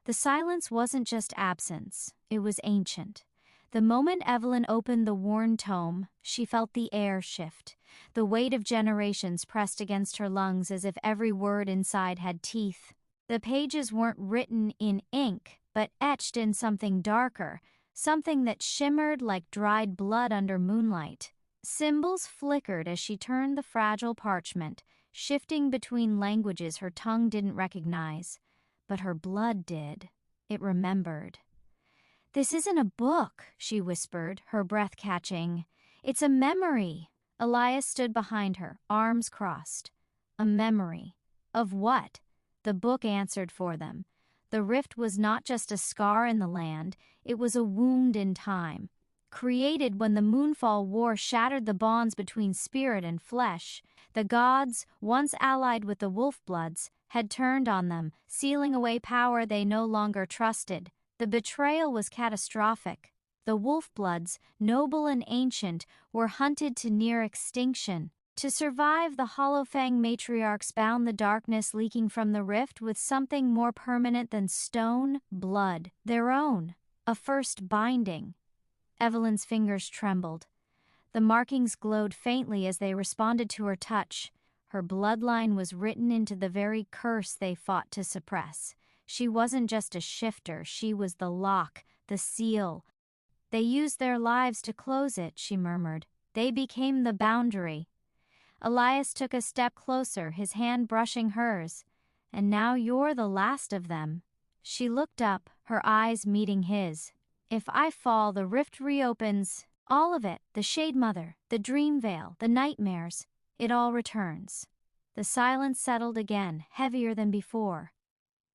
The silence wasn't just absence, it was ancient. The moment Evelyn opened the worn tome, she felt the air shift. The weight of generations pressed against her lungs as if every word inside had teeth. The pages weren't written in ink, but etched in something darker, something that shimmered like dried blood under moonlight. Symbols flickered as she turned the fragile parchment, shifting between languages her tongue didn't recognize. But her blood did. It remembered. "This isn't a book," she whispered, her breath catching. "It's a memory." Elias stood behind her, arms crossed. A memory. Of what? The book answered for them. The rift was not just a scar in the land, it was a wound in time. Created when the Moonfall War shattered the bonds between spirit and flesh, the gods, once allied with the Wolfbloods, had turned on them, sealing away power they no longer trusted. The betrayal was catastrophic. The Wolfbloods, noble and ancient, were hunted to near extinction. To survive, the Hollowfang matriarchs bound the darkness leaking from the rift with something more permanent than stone, blood, their own, a first binding. Evelyn's fingers trembled. The markings glowed faintly as they responded to her touch. Her bloodline was written into the very curse they fought to suppress. She wasn't just a shifter, she was the lock, the seal. "They used their lives to close it," she murmured. "They became the boundary." Elias took a step closer, his hand brushing hers. "And now you're the last of them." She looked up, her eyes meeting his. If I fall, the rift reopens. All of it, the Shade Mother, the dream veil, the nightmares, it all returns. The silence settled again, heavier than before.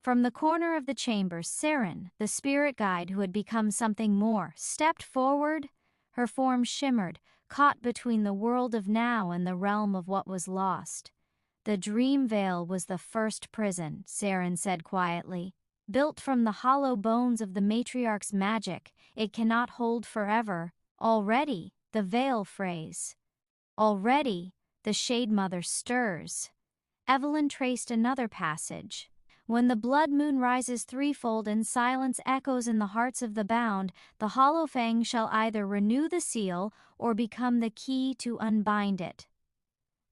From the corner of the chamber, Saren, the spirit guide who had become something more, stepped forward. Her form shimmered, caught between the world of now and the realm of what was lost. The dream veil was the first prison, Saren said quietly. Built from the hollow bones of the matriarch's magic, it cannot hold forever. Already, the veil frays. Already, the Shade Mother stirs. Evelyn traced another passage. When the blood moon rises threefold and silence echoes in the hearts of the bound, the hollow fang shall either renew the seal or become the key to unbind it.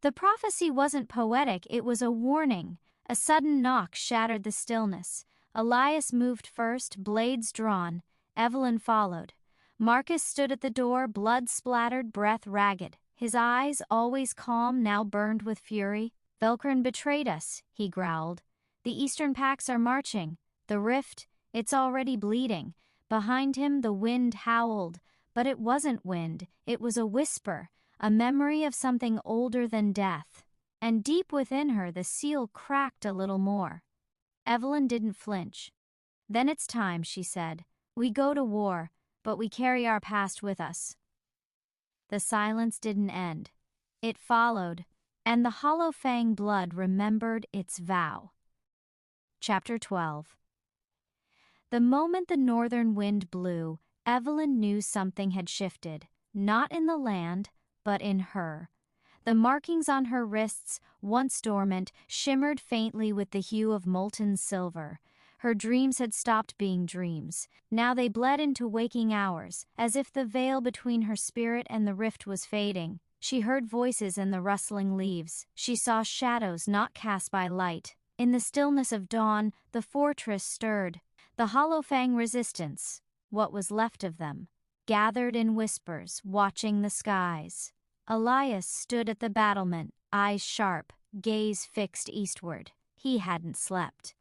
The prophecy wasn't poetic, it was a warning. A sudden knock shattered the stillness. Elias moved first, blades drawn. Evelyn followed. Marcus stood at the door, blood splattered, breath ragged. His eyes, always calm, now burned with fury. Velcrin betrayed us, he growled. The eastern packs are marching. The rift, it's already bleeding. Behind him the wind howled, but it wasn't wind, it was a whisper, a memory of something older than death. And deep within her the seal cracked a little more. Evelyn didn't flinch. Then it's time, she said. We go to war, but we carry our past with us. The silence didn't end. It followed, and the hollow fang blood remembered its vow. Chapter 12. The moment the northern wind blew, Evelyn knew something had shifted, not in the land, but in her. The markings on her wrists, once dormant, shimmered faintly with the hue of molten silver. Her dreams had stopped being dreams. Now they bled into waking hours, as if the veil between her spirit and the rift was fading. She heard voices in the rustling leaves. She saw shadows not cast by light. In the stillness of dawn, the fortress stirred. The hollow fang resistance, what was left of them, gathered in whispers, watching the skies. Elias stood at the battlement, eyes sharp, gaze fixed eastward. He hadn't slept.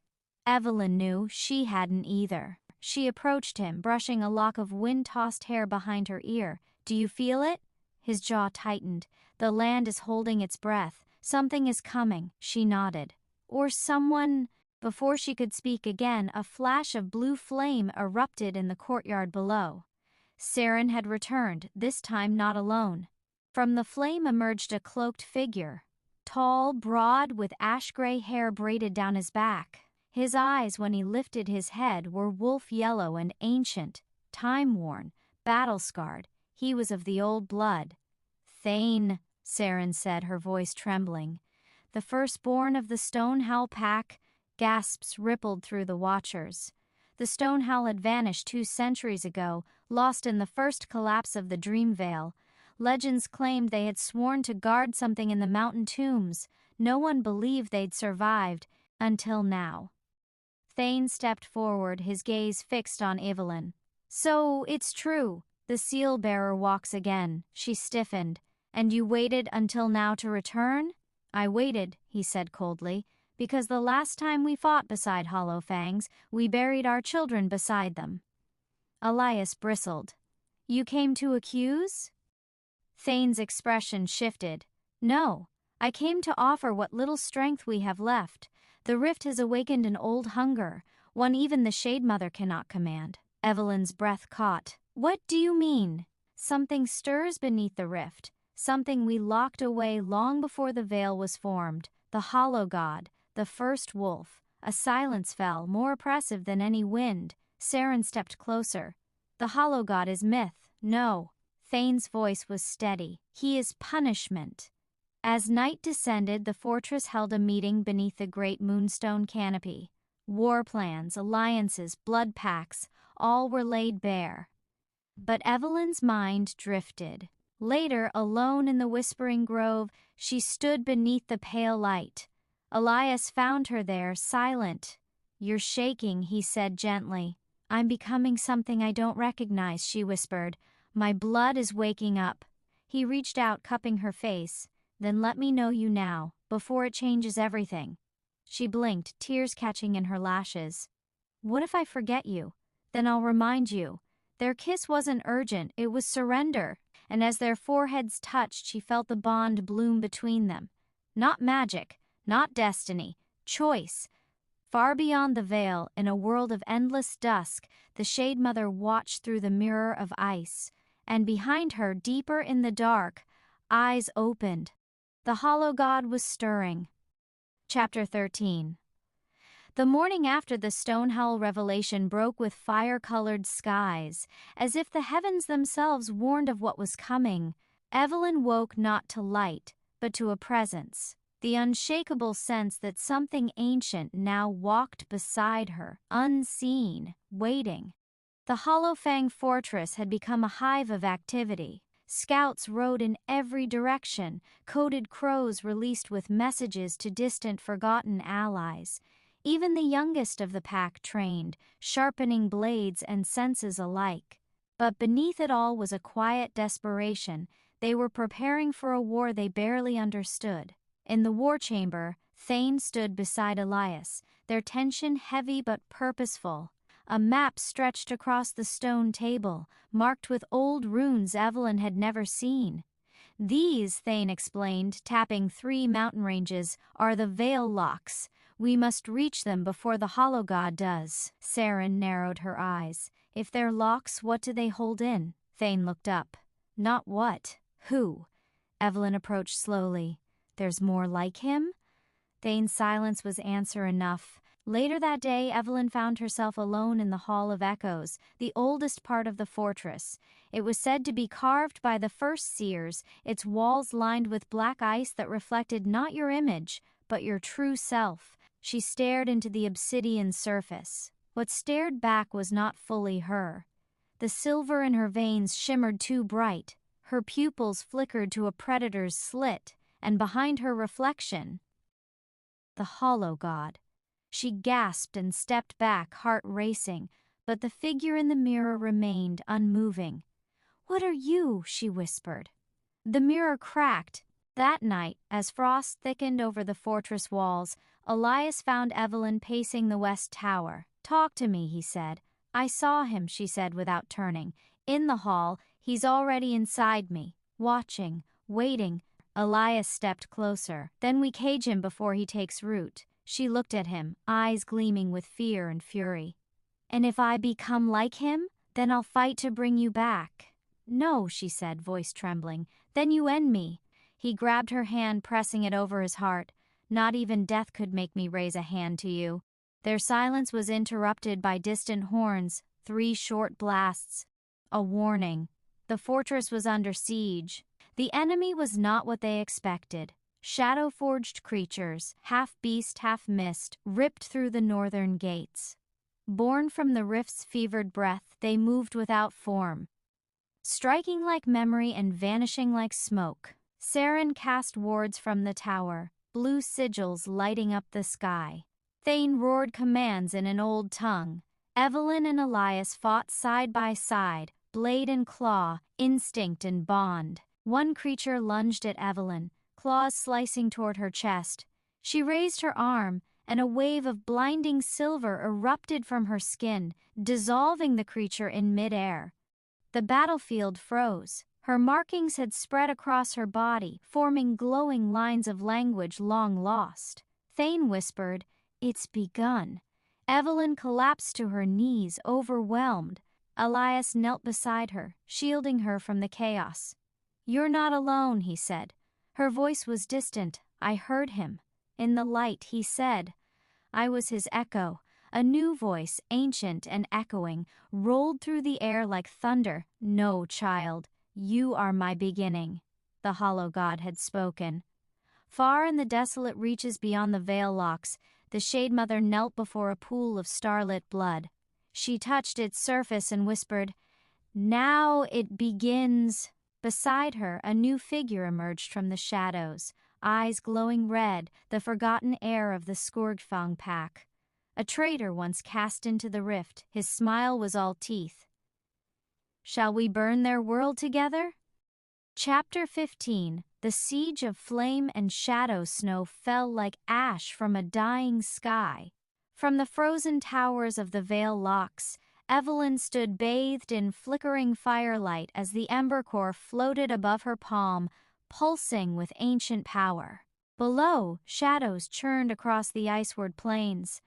Evelyn knew she hadn't either. She approached him, brushing a lock of wind-tossed hair behind her ear. Do you feel it? His jaw tightened. The land is holding its breath. Something is coming, she nodded. Or someone... Before she could speak again, a flash of blue flame erupted in the courtyard below. Saren had returned, this time not alone. From the flame emerged a cloaked figure, tall, broad, with ash-gray hair braided down his back. His eyes, when he lifted his head, were wolf-yellow and ancient, time-worn, battle-scarred. He was of the old blood. Thane, Saren said, her voice trembling. The firstborn of the Stonehowl pack. Gasps rippled through the watchers. The Stonehowl had vanished 2 centuries ago, lost in the first collapse of the Dream Veil. Legends claimed they had sworn to guard something in the mountain tombs. No one believed they'd survived, until now. Thane stepped forward, his gaze fixed on Evelyn. So, it's true. The seal-bearer walks again. She stiffened. And you waited until now to return? I waited, he said coldly, because the last time we fought beside Hollow Fangs, we buried our children beside them. Elias bristled. You came to accuse? Thane's expression shifted. No, I came to offer what little strength we have left. The rift has awakened an old hunger, one even the Shade Mother cannot command. Evelyn's breath caught. What do you mean? Something stirs beneath the rift, something we locked away long before the veil was formed. The Hollow God, the first wolf. A silence fell, more oppressive than any wind. Saren stepped closer. The Hollow God is myth. No. Thane's voice was steady. He is punishment. As night descended, the fortress held a meeting beneath the great moonstone canopy. War plans, alliances, blood pacts, all were laid bare. But Evelyn's mind drifted. Later, alone in the Whispering Grove, she stood beneath the pale light. Elias found her there, silent. You're shaking, he said gently. I'm becoming something I don't recognize, she whispered. My blood is waking up. He reached out, cupping her face. Then let me know you now, before it changes everything. She blinked, tears catching in her lashes. What if I forget you? Then I'll remind you. Their kiss wasn't urgent, it was surrender, and as their foreheads touched, she felt the bond bloom between them. Not magic, not destiny, choice. Far beyond the veil, in a world of endless dusk, the Shade Mother watched through the mirror of ice, and behind her, deeper in the dark, eyes opened. The hollow god was stirring. Chapter 13. The morning after the Stonehowl revelation broke with fire-colored skies, as if the heavens themselves warned of what was coming. Evelyn woke not to light, but to a presence, the unshakable sense that something ancient now walked beside her, unseen, waiting. The Hollow Fang Fortress had become a hive of activity. Scouts rode in every direction, coded crows released with messages to distant forgotten allies. Even the youngest of the pack trained, sharpening blades and senses alike. But beneath it all was a quiet desperation. They were preparing for a war they barely understood. In the war chamber, Thane stood beside Elias, their tension heavy but purposeful. A map stretched across the stone table, marked with old runes Evelyn had never seen. These, Thane explained, tapping 3 mountain ranges, are the Veil Locks. We must reach them before the Hollow God does. Saren narrowed her eyes. If they're locks, what do they hold in? Thane looked up. Not what. Who? Evelyn approached slowly. There's more like him? Thane's silence was answer enough. Later that day, Evelyn found herself alone in the Hall of Echoes, the oldest part of the fortress. It was said to be carved by the first seers, its walls lined with black ice that reflected not your image, but your true self. She stared into the obsidian surface. What stared back was not fully her. The silver in her veins shimmered too bright. Her pupils flickered to a predator's slit, and behind her reflection, the Hollow God. She gasped and stepped back, heart racing, but the figure in the mirror remained unmoving. "What are you?" she whispered. The mirror cracked. That night, as frost thickened over the fortress walls, Elias found Evelyn pacing the west tower. "Talk to me," he said. "I saw him," she said without turning. "In the hall, he's already inside me, watching, waiting." Elias stepped closer. "Then we cage him before he takes root." She looked at him, eyes gleaming with fear and fury. "And if I become like him, then I'll fight to bring you back." "No," she said, voice trembling. "Then you end me." He grabbed her hand, pressing it over his heart. "Not even death could make me raise a hand to you." Their silence was interrupted by distant horns, 3 short blasts. A warning. The fortress was under siege. The enemy was not what they expected. Shadow-forged creatures, half beast, half mist, ripped through the northern gates. Born from the rift's fevered breath, they moved without form, striking like memory and vanishing like smoke. Saren cast wards from the tower, blue sigils lighting up the sky. Thane roared commands in an old tongue. Evelyn and Elias fought side by side, blade and claw, instinct and bond. One creature lunged at Evelyn, claws slicing toward her chest. She raised her arm, and a wave of blinding silver erupted from her skin, dissolving the creature in midair. The battlefield froze. Her markings had spread across her body, forming glowing lines of language long lost. Thane whispered, "It's begun." Evelyn collapsed to her knees, overwhelmed. Elias knelt beside her, shielding her from the chaos. "You're not alone," he said. Her voice was distant. I heard him. In the light, he said. I was his echo. A new voice, ancient and echoing, rolled through the air like thunder. "No, child, you are my beginning," the Hollow God had spoken. Far in the desolate reaches beyond the Veil Locks, the Shade Mother knelt before a pool of starlit blood. She touched its surface and whispered, "Now it begins." Beside her, a new figure emerged from the shadows, eyes glowing red, the forgotten heir of the Scourgefang pack. A traitor once cast into the rift, his smile was all teeth. "Shall we burn their world together?" Chapter 15. The siege of flame and shadow snow fell like ash from a dying sky. From the frozen towers of the Veil Locks, Evelyn stood bathed in flickering firelight as the ember core floated above her palm, pulsing with ancient power. Below, shadows churned across the iceward plains.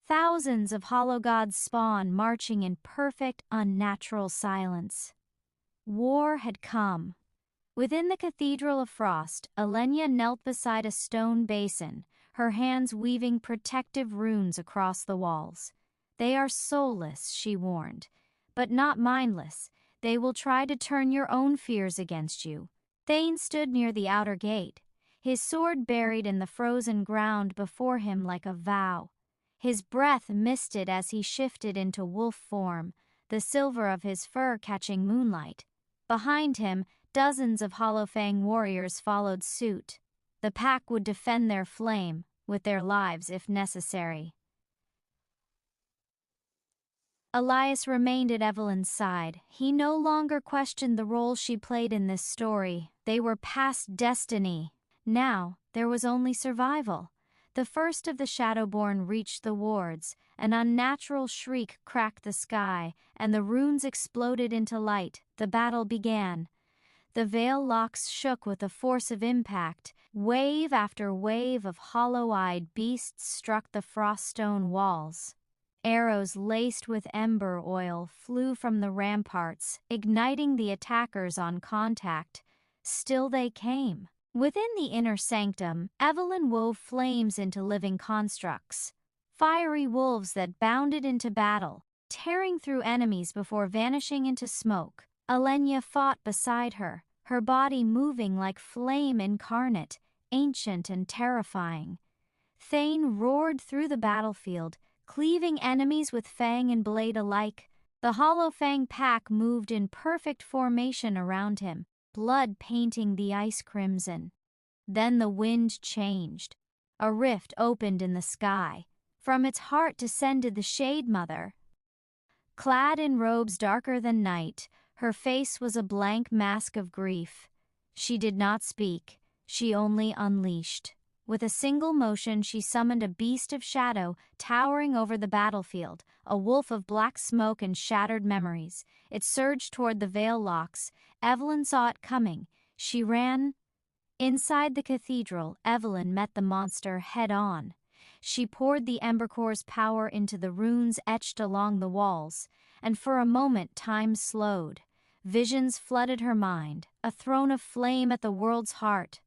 Thousands of hollow gods spawn marching in perfect, unnatural silence. War had come. Within the Cathedral of Frost, Elenya knelt beside a stone basin, her hands weaving protective runes across the walls. "They are soulless," she warned, "but not mindless. They will try to turn your own fears against you." Thane stood near the outer gate, his sword buried in the frozen ground before him like a vow. His breath misted as he shifted into wolf form, the silver of his fur catching moonlight. Behind him, dozens of Hollowfang warriors followed suit. The pack would defend their flame, with their lives if necessary. Elias remained at Evelyn's side. He no longer questioned the role she played in this story. They were past destiny. Now, there was only survival. The first of the Shadowborn reached the wards. An unnatural shriek cracked the sky, and the runes exploded into light. The battle began. The veil locks shook with the force of impact. Wave after wave of hollow-eyed beasts struck the froststone walls. Arrows laced with ember oil flew from the ramparts, igniting the attackers on contact. Still they came. Within the inner sanctum, Evelyn wove flames into living constructs. Fiery wolves that bounded into battle, tearing through enemies before vanishing into smoke. Elenya fought beside her, her body moving like flame incarnate, ancient and terrifying. Thane roared through the battlefield, cleaving enemies with fang and blade alike. The Hollowfang pack moved in perfect formation around him, blood painting the ice crimson. Then the wind changed. A rift opened in the sky. From its heart descended the Shade Mother. Clad in robes darker than night, her face was a blank mask of grief. She did not speak, she only unleashed. With a single motion she summoned a beast of shadow towering over the battlefield, a wolf of black smoke and shattered memories. It surged toward the veil locks. Evelyn saw it coming. She ran. Inside the cathedral, Evelyn met the monster head-on. She poured the Embercore's power into the runes etched along the walls, and for a moment time slowed. Visions flooded her mind, a throne of flame at the world's heart.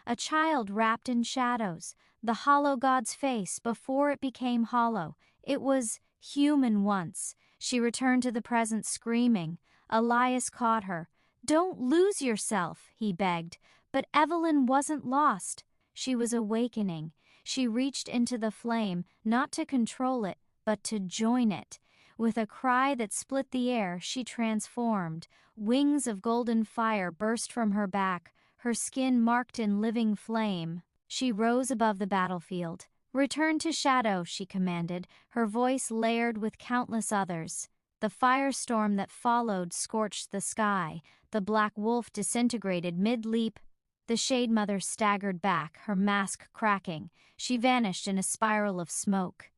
A child wrapped in shadows, the hollow god's face before it became hollow. It was human once. She returned to the present screaming. Elias caught her. "Don't lose yourself," he begged. But Evelyn wasn't lost. She was awakening. She reached into the flame, not to control it, but to join it. With a cry that split the air, she transformed. Wings of golden fire burst from her back, her skin marked in living flame. She rose above the battlefield. "Return to shadow," she commanded, her voice layered with countless others. The firestorm that followed scorched the sky. The black wolf disintegrated mid-leap. The Shade Mother staggered back, her mask cracking. She vanished in a spiral of smoke.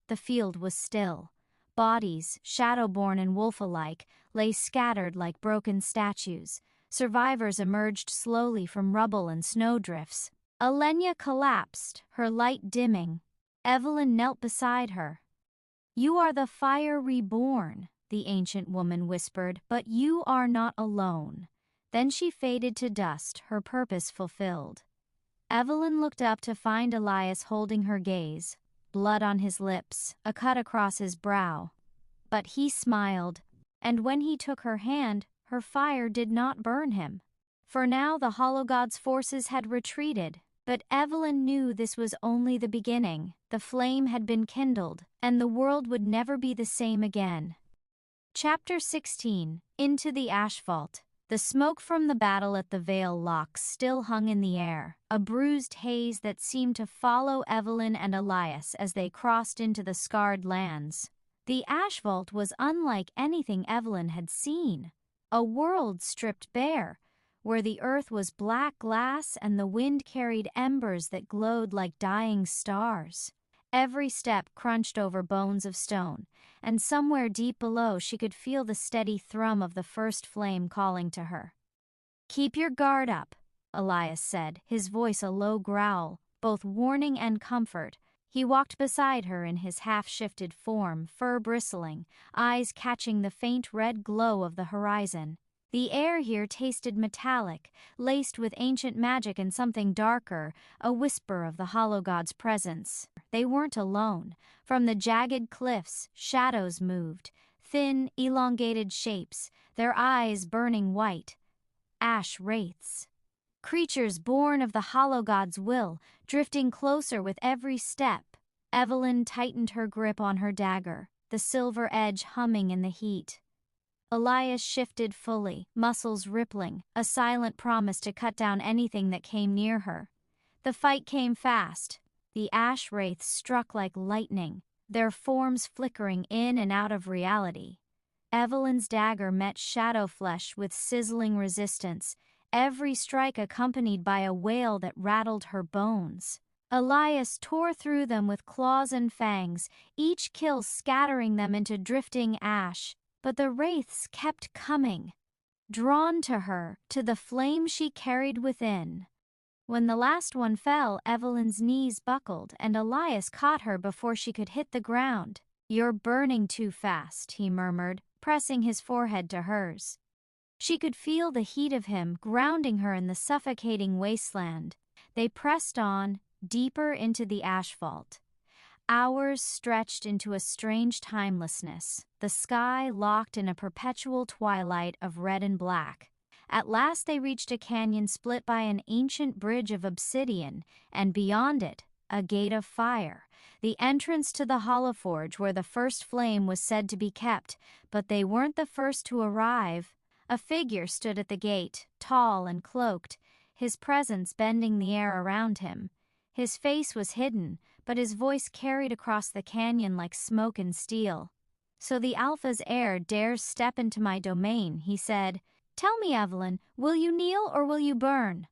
The field was still. Bodies, shadowborn and wolf alike, lay scattered like broken statues. Survivors emerged slowly from rubble and snowdrifts. Elenya collapsed, her light dimming. Evelyn knelt beside her. "You are the fire reborn," the ancient woman whispered, "but you are not alone." Then she faded to dust, her purpose fulfilled. Evelyn looked up to find Elias holding her gaze, blood on his lips, a cut across his brow. But he smiled, and when he took her hand, her fire did not burn him. For now the Hollow God's forces had retreated, but Evelyn knew this was only the beginning. The flame had been kindled, and the world would never be the same again. Chapter 16. Into the Ash Vault. The smoke from the battle at the Veil Locks still hung in the air, a bruised haze that seemed to follow Evelyn and Elias as they crossed into the scarred lands. The Ash Vault was unlike anything Evelyn had seen. A world stripped bare, where the earth was black glass and the wind carried embers that glowed like dying stars. Every step crunched over bones of stone, and somewhere deep below she could feel the steady thrum of the first flame calling to her. "Keep your guard up," Elias said, his voice a low growl, both warning and comfort. He walked beside her in his half-shifted form, fur bristling, eyes catching the faint red glow of the horizon. The air here tasted metallic, laced with ancient magic and something darker, a whisper of the hollow god's presence. They weren't alone. From the jagged cliffs, shadows moved, thin, elongated shapes, their eyes burning white. Ash wraiths. Creatures born of the hollow god's will, drifting closer with every step. Evelyn tightened her grip on her dagger, the silver edge humming in the heat. Elias shifted fully, muscles rippling, a silent promise to cut down anything that came near her. The fight came fast. The ash wraiths struck like lightning, their forms flickering in and out of reality. Evelyn's dagger met shadow flesh with sizzling resistance, every strike accompanied by a wail that rattled her bones. Elias tore through them with claws and fangs, each kill scattering them into drifting ash. But the wraiths kept coming, drawn to her, to the flame she carried within. When the last one fell, Evelyn's knees buckled, and Elias caught her before she could hit the ground. "You're burning too fast," he murmured, pressing his forehead to hers. She could feel the heat of him grounding her in the suffocating wasteland. They pressed on, deeper into the asphalt. Hours stretched into a strange timelessness, the sky locked in a perpetual twilight of red and black. At last they reached a canyon split by an ancient bridge of obsidian, and beyond it, a gate of fire, the entrance to the hollow forge where the first flame was said to be kept. But they weren't the first to arrive. A figure stood at the gate, tall and cloaked, his presence bending the air around him. His face was hidden, but his voice carried across the canyon like smoke and steel. "So the Alpha's heir dares step into my domain," he said. "Tell me, Evelyn, will you kneel or will you burn?"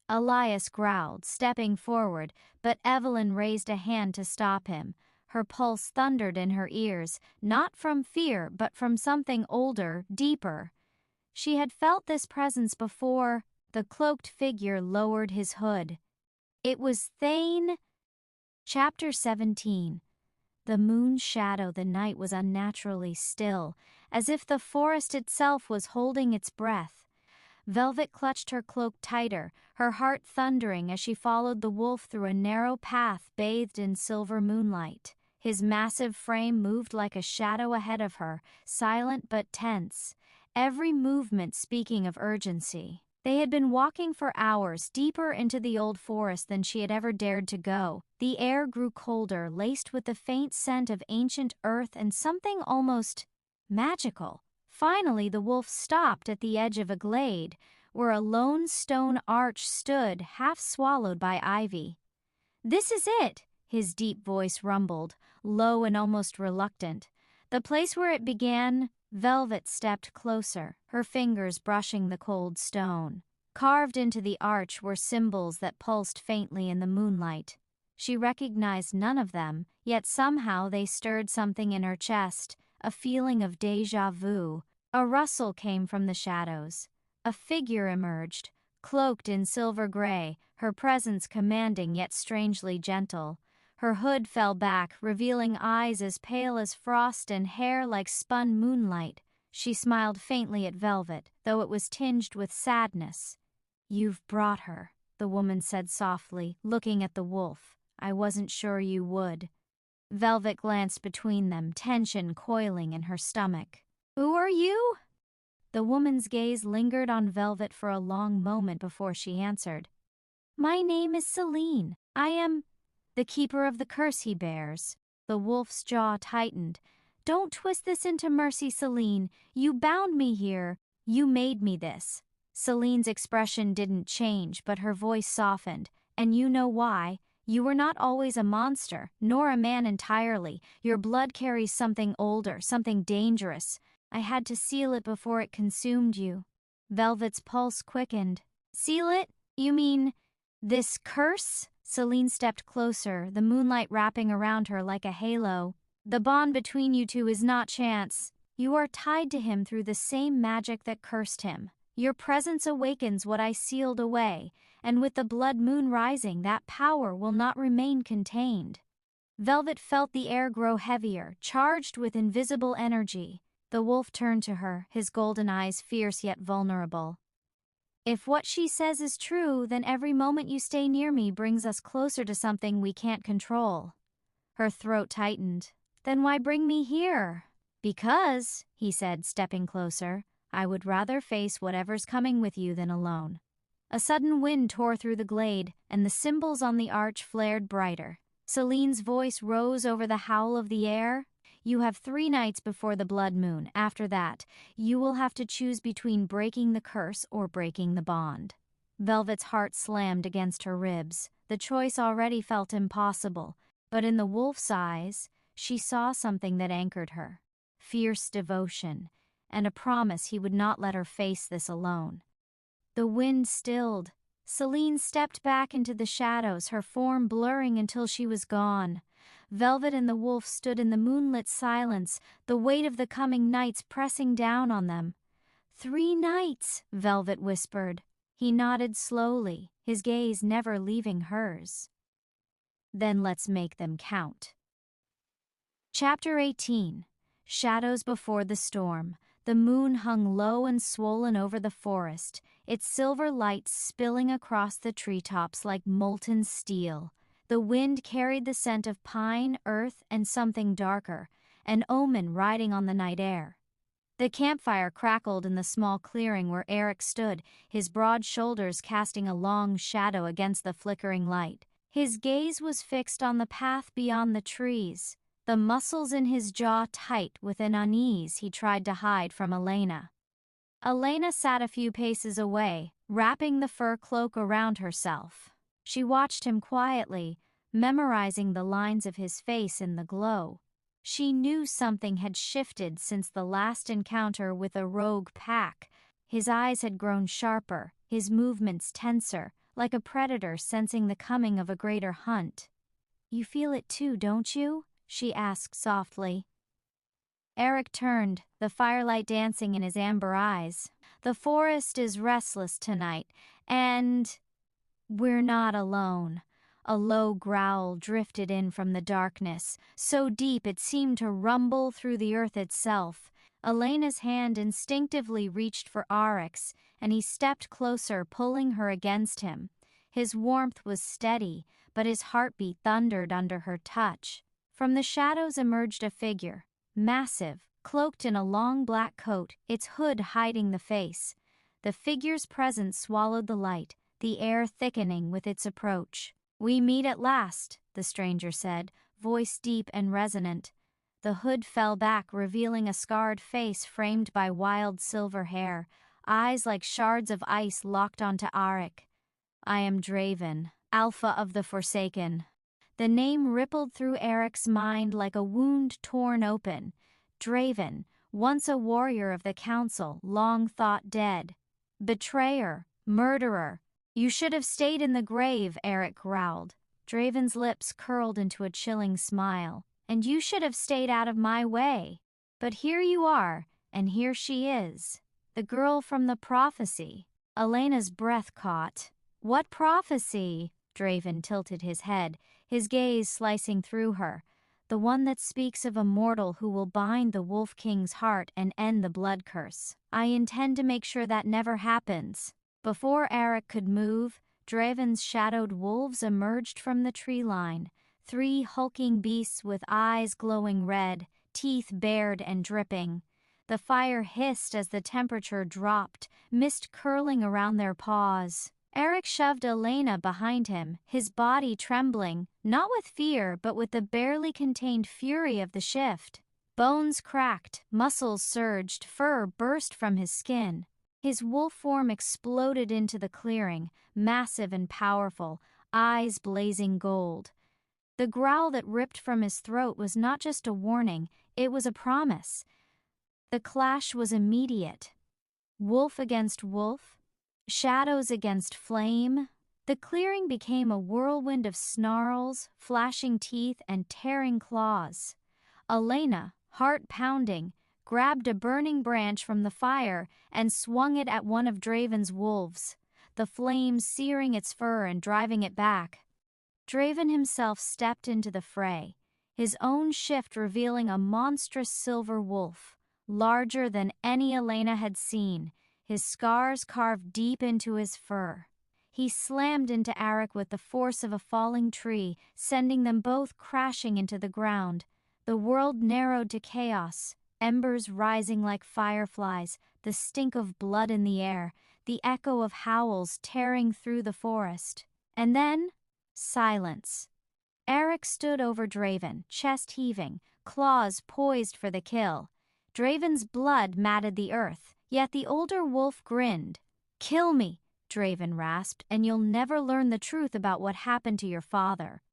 Elias growled, stepping forward, but Evelyn raised a hand to stop him. Her pulse thundered in her ears, not from fear but from something older, deeper. She had felt this presence before. The cloaked figure lowered his hood. It was Thane. Chapter 17. The moon's shadow the night was unnaturally still, as if the forest itself was holding its breath. Velvet clutched her cloak tighter, her heart thundering as she followed the wolf through a narrow path bathed in silver moonlight. His massive frame moved like a shadow ahead of her, silent but tense, every movement speaking of urgency. They had been walking for hours, deeper into the old forest than she had ever dared to go. The air grew colder, laced with the faint scent of ancient earth and something almost magical. Finally, the wolf stopped at the edge of a glade, where a lone stone arch stood, half swallowed by ivy. "This is it," his deep voice rumbled, low and almost reluctant. "The place where it began." Velvet stepped closer, her fingers brushing the cold stone. Carved into the arch were symbols that pulsed faintly in the moonlight. She recognized none of them, yet somehow they stirred something in her chest, a feeling of déjà vu. A rustle came from the shadows. A figure emerged, cloaked in silver gray, her presence commanding yet strangely gentle. Her hood fell back, revealing eyes as pale as frost and hair like spun moonlight. She smiled faintly at Velvet, though it was tinged with sadness. "You've brought her," the woman said softly, looking at the wolf. "I wasn't sure you would." Velvet glanced between them, tension coiling in her stomach. "Who are you?" The woman's gaze lingered on Velvet for a long moment before she answered. "My name is Celine. I am the keeper of the curse he bears." The wolf's jaw tightened. "Don't twist this into mercy, Celine. You bound me here. You made me this." Celine's expression didn't change, but her voice softened. "And you know why. You were not always a monster, nor a man entirely. Your blood carries something older, something dangerous. I had to seal it before it consumed you." Velvet's pulse quickened. "Seal it? You mean this curse?" Celine stepped closer, the moonlight wrapping around her like a halo. The bond between you two is not chance. You are tied to him through the same magic that cursed him. Your presence awakens what I sealed away, and with the blood moon rising, that power will not remain contained. Velvet felt the air grow heavier, charged with invisible energy. The wolf turned to her, his golden eyes fierce yet vulnerable. If what she says is true, then every moment you stay near me brings us closer to something we can't control. Her throat tightened. Then why bring me here? Because, he said, stepping closer, I would rather face whatever's coming with you than alone. A sudden wind tore through the glade, and the symbols on the arch flared brighter. Celine's voice rose over the howl of the air. You have 3 nights before the blood moon. After that, you will have to choose between breaking the curse or breaking the bond. Velvet's heart slammed against her ribs. The choice already felt impossible, but in the wolf's eyes, she saw something that anchored her. Fierce devotion, and a promise he would not let her face this alone. The wind stilled. Celine stepped back into the shadows, her form blurring until she was gone. Velvet and the wolf stood in the moonlit silence, the weight of the coming nights pressing down on them. 3 nights, Velvet whispered. He nodded slowly, his gaze never leaving hers. Then let's make them count. Chapter 18. Shadows before the storm. The moon hung low and swollen over the forest, its silver light spilling across the treetops like molten steel. The wind carried the scent of pine, earth, and something darker, an omen riding on the night air. The campfire crackled in the small clearing where Eric stood, his broad shoulders casting a long shadow against the flickering light. His gaze was fixed on the path beyond the trees, the muscles in his jaw tight with an unease he tried to hide from Elena. Elena sat a few paces away, wrapping the fur cloak around herself. She watched him quietly, memorizing the lines of his face in the glow. She knew something had shifted since the last encounter with a rogue pack. His eyes had grown sharper, his movements tenser, like a predator sensing the coming of a greater hunt. You feel it too, don't you? She asked softly. Eric turned, the firelight dancing in his amber eyes. The forest is restless tonight, and we're not alone. A low growl drifted in from the darkness, so deep it seemed to rumble through the earth itself. Elena's hand instinctively reached for Arix, and he stepped closer, pulling her against him. His warmth was steady, but his heartbeat thundered under her touch. From the shadows emerged a figure, massive, cloaked in a long black coat, its hood hiding the face. The figure's presence swallowed the light, the air thickening with its approach. We meet at last, the stranger said, voice deep and resonant. The hood fell back, revealing a scarred face framed by wild silver hair, eyes like shards of ice locked onto Arik. I am Draven, Alpha of the Forsaken. The name rippled through Eric's mind like a wound torn open. Draven, once a warrior of the council, long thought dead. Betrayer, murderer. You should have stayed in the grave, Eric growled. Draven's lips curled into a chilling smile. And you should have stayed out of my way. But here you are, and here she is. The girl from the prophecy. Elena's breath caught. What prophecy? Draven tilted his head, his gaze slicing through her. The one that speaks of a mortal who will bind the Wolf King's heart and end the blood curse. I intend to make sure that never happens. Before Eric could move, Draven's shadowed wolves emerged from the tree line. 3 hulking beasts with eyes glowing red, teeth bared and dripping. The fire hissed as the temperature dropped, mist curling around their paws. Eric shoved Elena behind him, his body trembling, not with fear but with the barely contained fury of the shift. Bones cracked, muscles surged, fur burst from his skin. His wolf form exploded into the clearing, massive and powerful, eyes blazing gold. The growl that ripped from his throat was not just a warning, it was a promise. The clash was immediate. Wolf against wolf, shadows against flame. The clearing became a whirlwind of snarls, flashing teeth, and tearing claws. Elena, heart pounding, grabbed a burning branch from the fire and swung it at one of Draven's wolves, the flames searing its fur and driving it back. Draven himself stepped into the fray, his own shift revealing a monstrous silver wolf, larger than any Elena had seen, his scars carved deep into his fur. He slammed into Arik with the force of a falling tree, sending them both crashing into the ground. The world narrowed to chaos, embers rising like fireflies, the stink of blood in the air, the echo of howls tearing through the forest. And then, silence. Arik stood over Draven, chest heaving, claws poised for the kill. Draven's blood matted the earth, yet the older wolf grinned. "Kill me," Draven rasped, "and you'll never learn the truth about what happened to your father."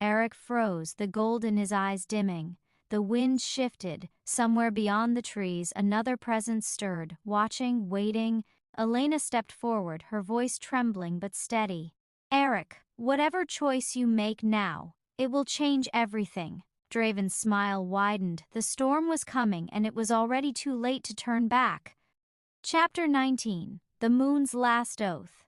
Arik froze, the gold in his eyes dimming. The wind shifted. Somewhere beyond the trees, another presence stirred, watching, waiting. Elena stepped forward, her voice trembling but steady. "Arik, whatever choice you make now, it will change everything." Draven's smile widened. The storm was coming, and it was already too late to turn back. Chapter 19. The Moon's Last Oath.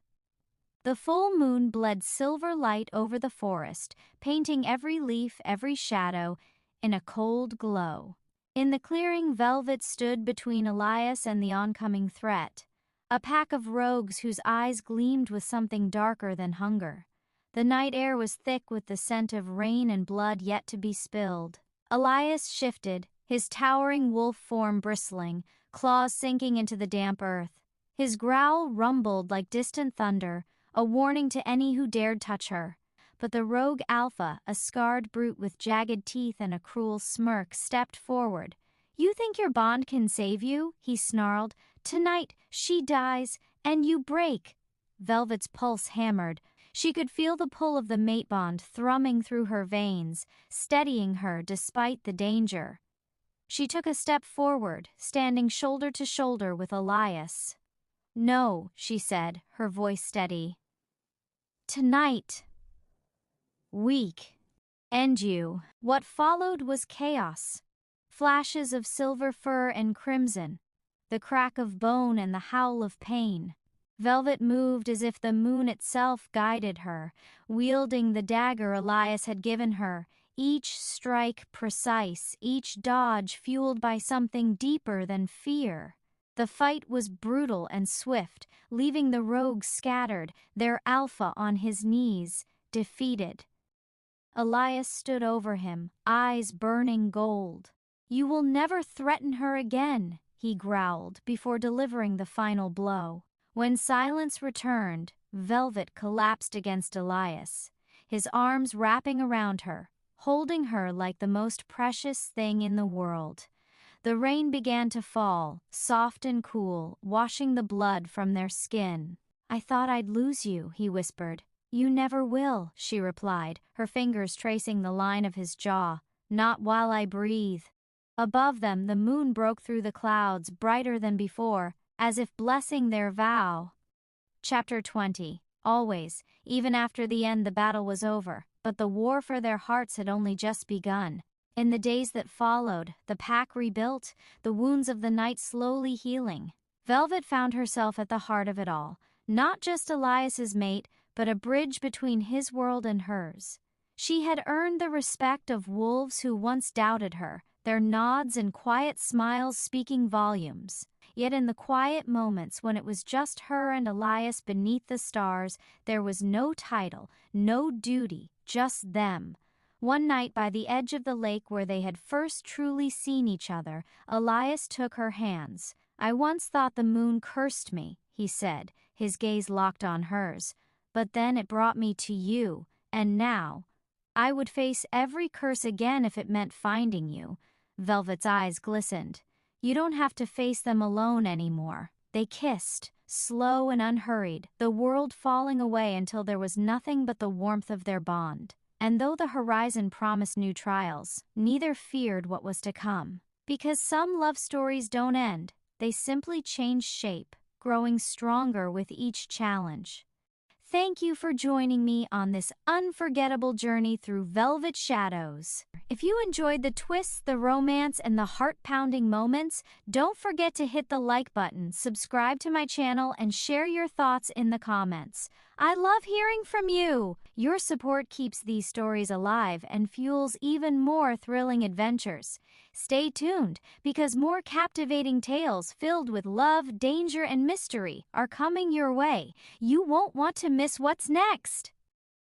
The full moon bled silver light over the forest, painting every leaf, every shadow, in a cold glow. In the clearing, Velvet stood between Elias and the oncoming threat, a pack of rogues whose eyes gleamed with something darker than hunger. The night air was thick with the scent of rain and blood yet to be spilled. Elias shifted, his towering wolf form bristling, claws sinking into the damp earth. His growl rumbled like distant thunder, a warning to any who dared touch her. But the rogue Alpha, a scarred brute with jagged teeth and a cruel smirk, stepped forward. "You think your bond can save you?" he snarled. "Tonight, she dies, and you break." Velvet's pulse hammered. She could feel the pull of the mate bond thrumming through her veins, steadying her despite the danger. She took a step forward, standing shoulder to shoulder with Elias. "No," she said, her voice steady. "Tonight, weak, and you." What followed was chaos. Flashes of silver fur and crimson, the crack of bone and the howl of pain. Velvet moved as if the moon itself guided her, wielding the dagger Elias had given her, each strike precise, each dodge fueled by something deeper than fear. The fight was brutal and swift, leaving the rogues scattered, their alpha on his knees, defeated. Elias stood over him, eyes burning gold. "You will never threaten her again," he growled before delivering the final blow. When silence returned, Velvet collapsed against Elias, his arms wrapping around her, holding her like the most precious thing in the world. The rain began to fall, soft and cool, washing the blood from their skin. "I thought I'd lose you," he whispered. "You never will," she replied, her fingers tracing the line of his jaw. "Not while I breathe." Above them, the moon broke through the clouds, brighter than before, as if blessing their vow. Chapter 20. Always, even after the end, the battle was over, but the war for their hearts had only just begun. In the days that followed, the pack rebuilt, the wounds of the night slowly healing. Velvet found herself at the heart of it all, not just Elias's mate, but a bridge between his world and hers. She had earned the respect of wolves who once doubted her, their nods and quiet smiles speaking volumes. Yet in the quiet moments when it was just her and Elias beneath the stars, there was no title, no duty, just them. One night by the edge of the lake where they had first truly seen each other, Elias took her hands. "I once thought the moon cursed me," he said, his gaze locked on hers. "But then it brought me to you, and now I would face every curse again if it meant finding you." Velvet's eyes glistened. "You don't have to face them alone anymore." They kissed, slow and unhurried, the world falling away until there was nothing but the warmth of their bond. And though the horizon promised new trials, neither feared what was to come. Because some love stories don't end, they simply change shape, growing stronger with each challenge. thank you for joining me on this unforgettable journey through Velvet Shadows. If you enjoyed the twists, the romance, and the heart-pounding moments, don't forget to hit the like button, subscribe to my channel, and share your thoughts in the comments. I love hearing from you. Your support keeps these stories alive and fuels even more thrilling adventures. Stay tuned, because more captivating tales filled with love, danger, and mystery are coming your way. You won't want to miss what's next.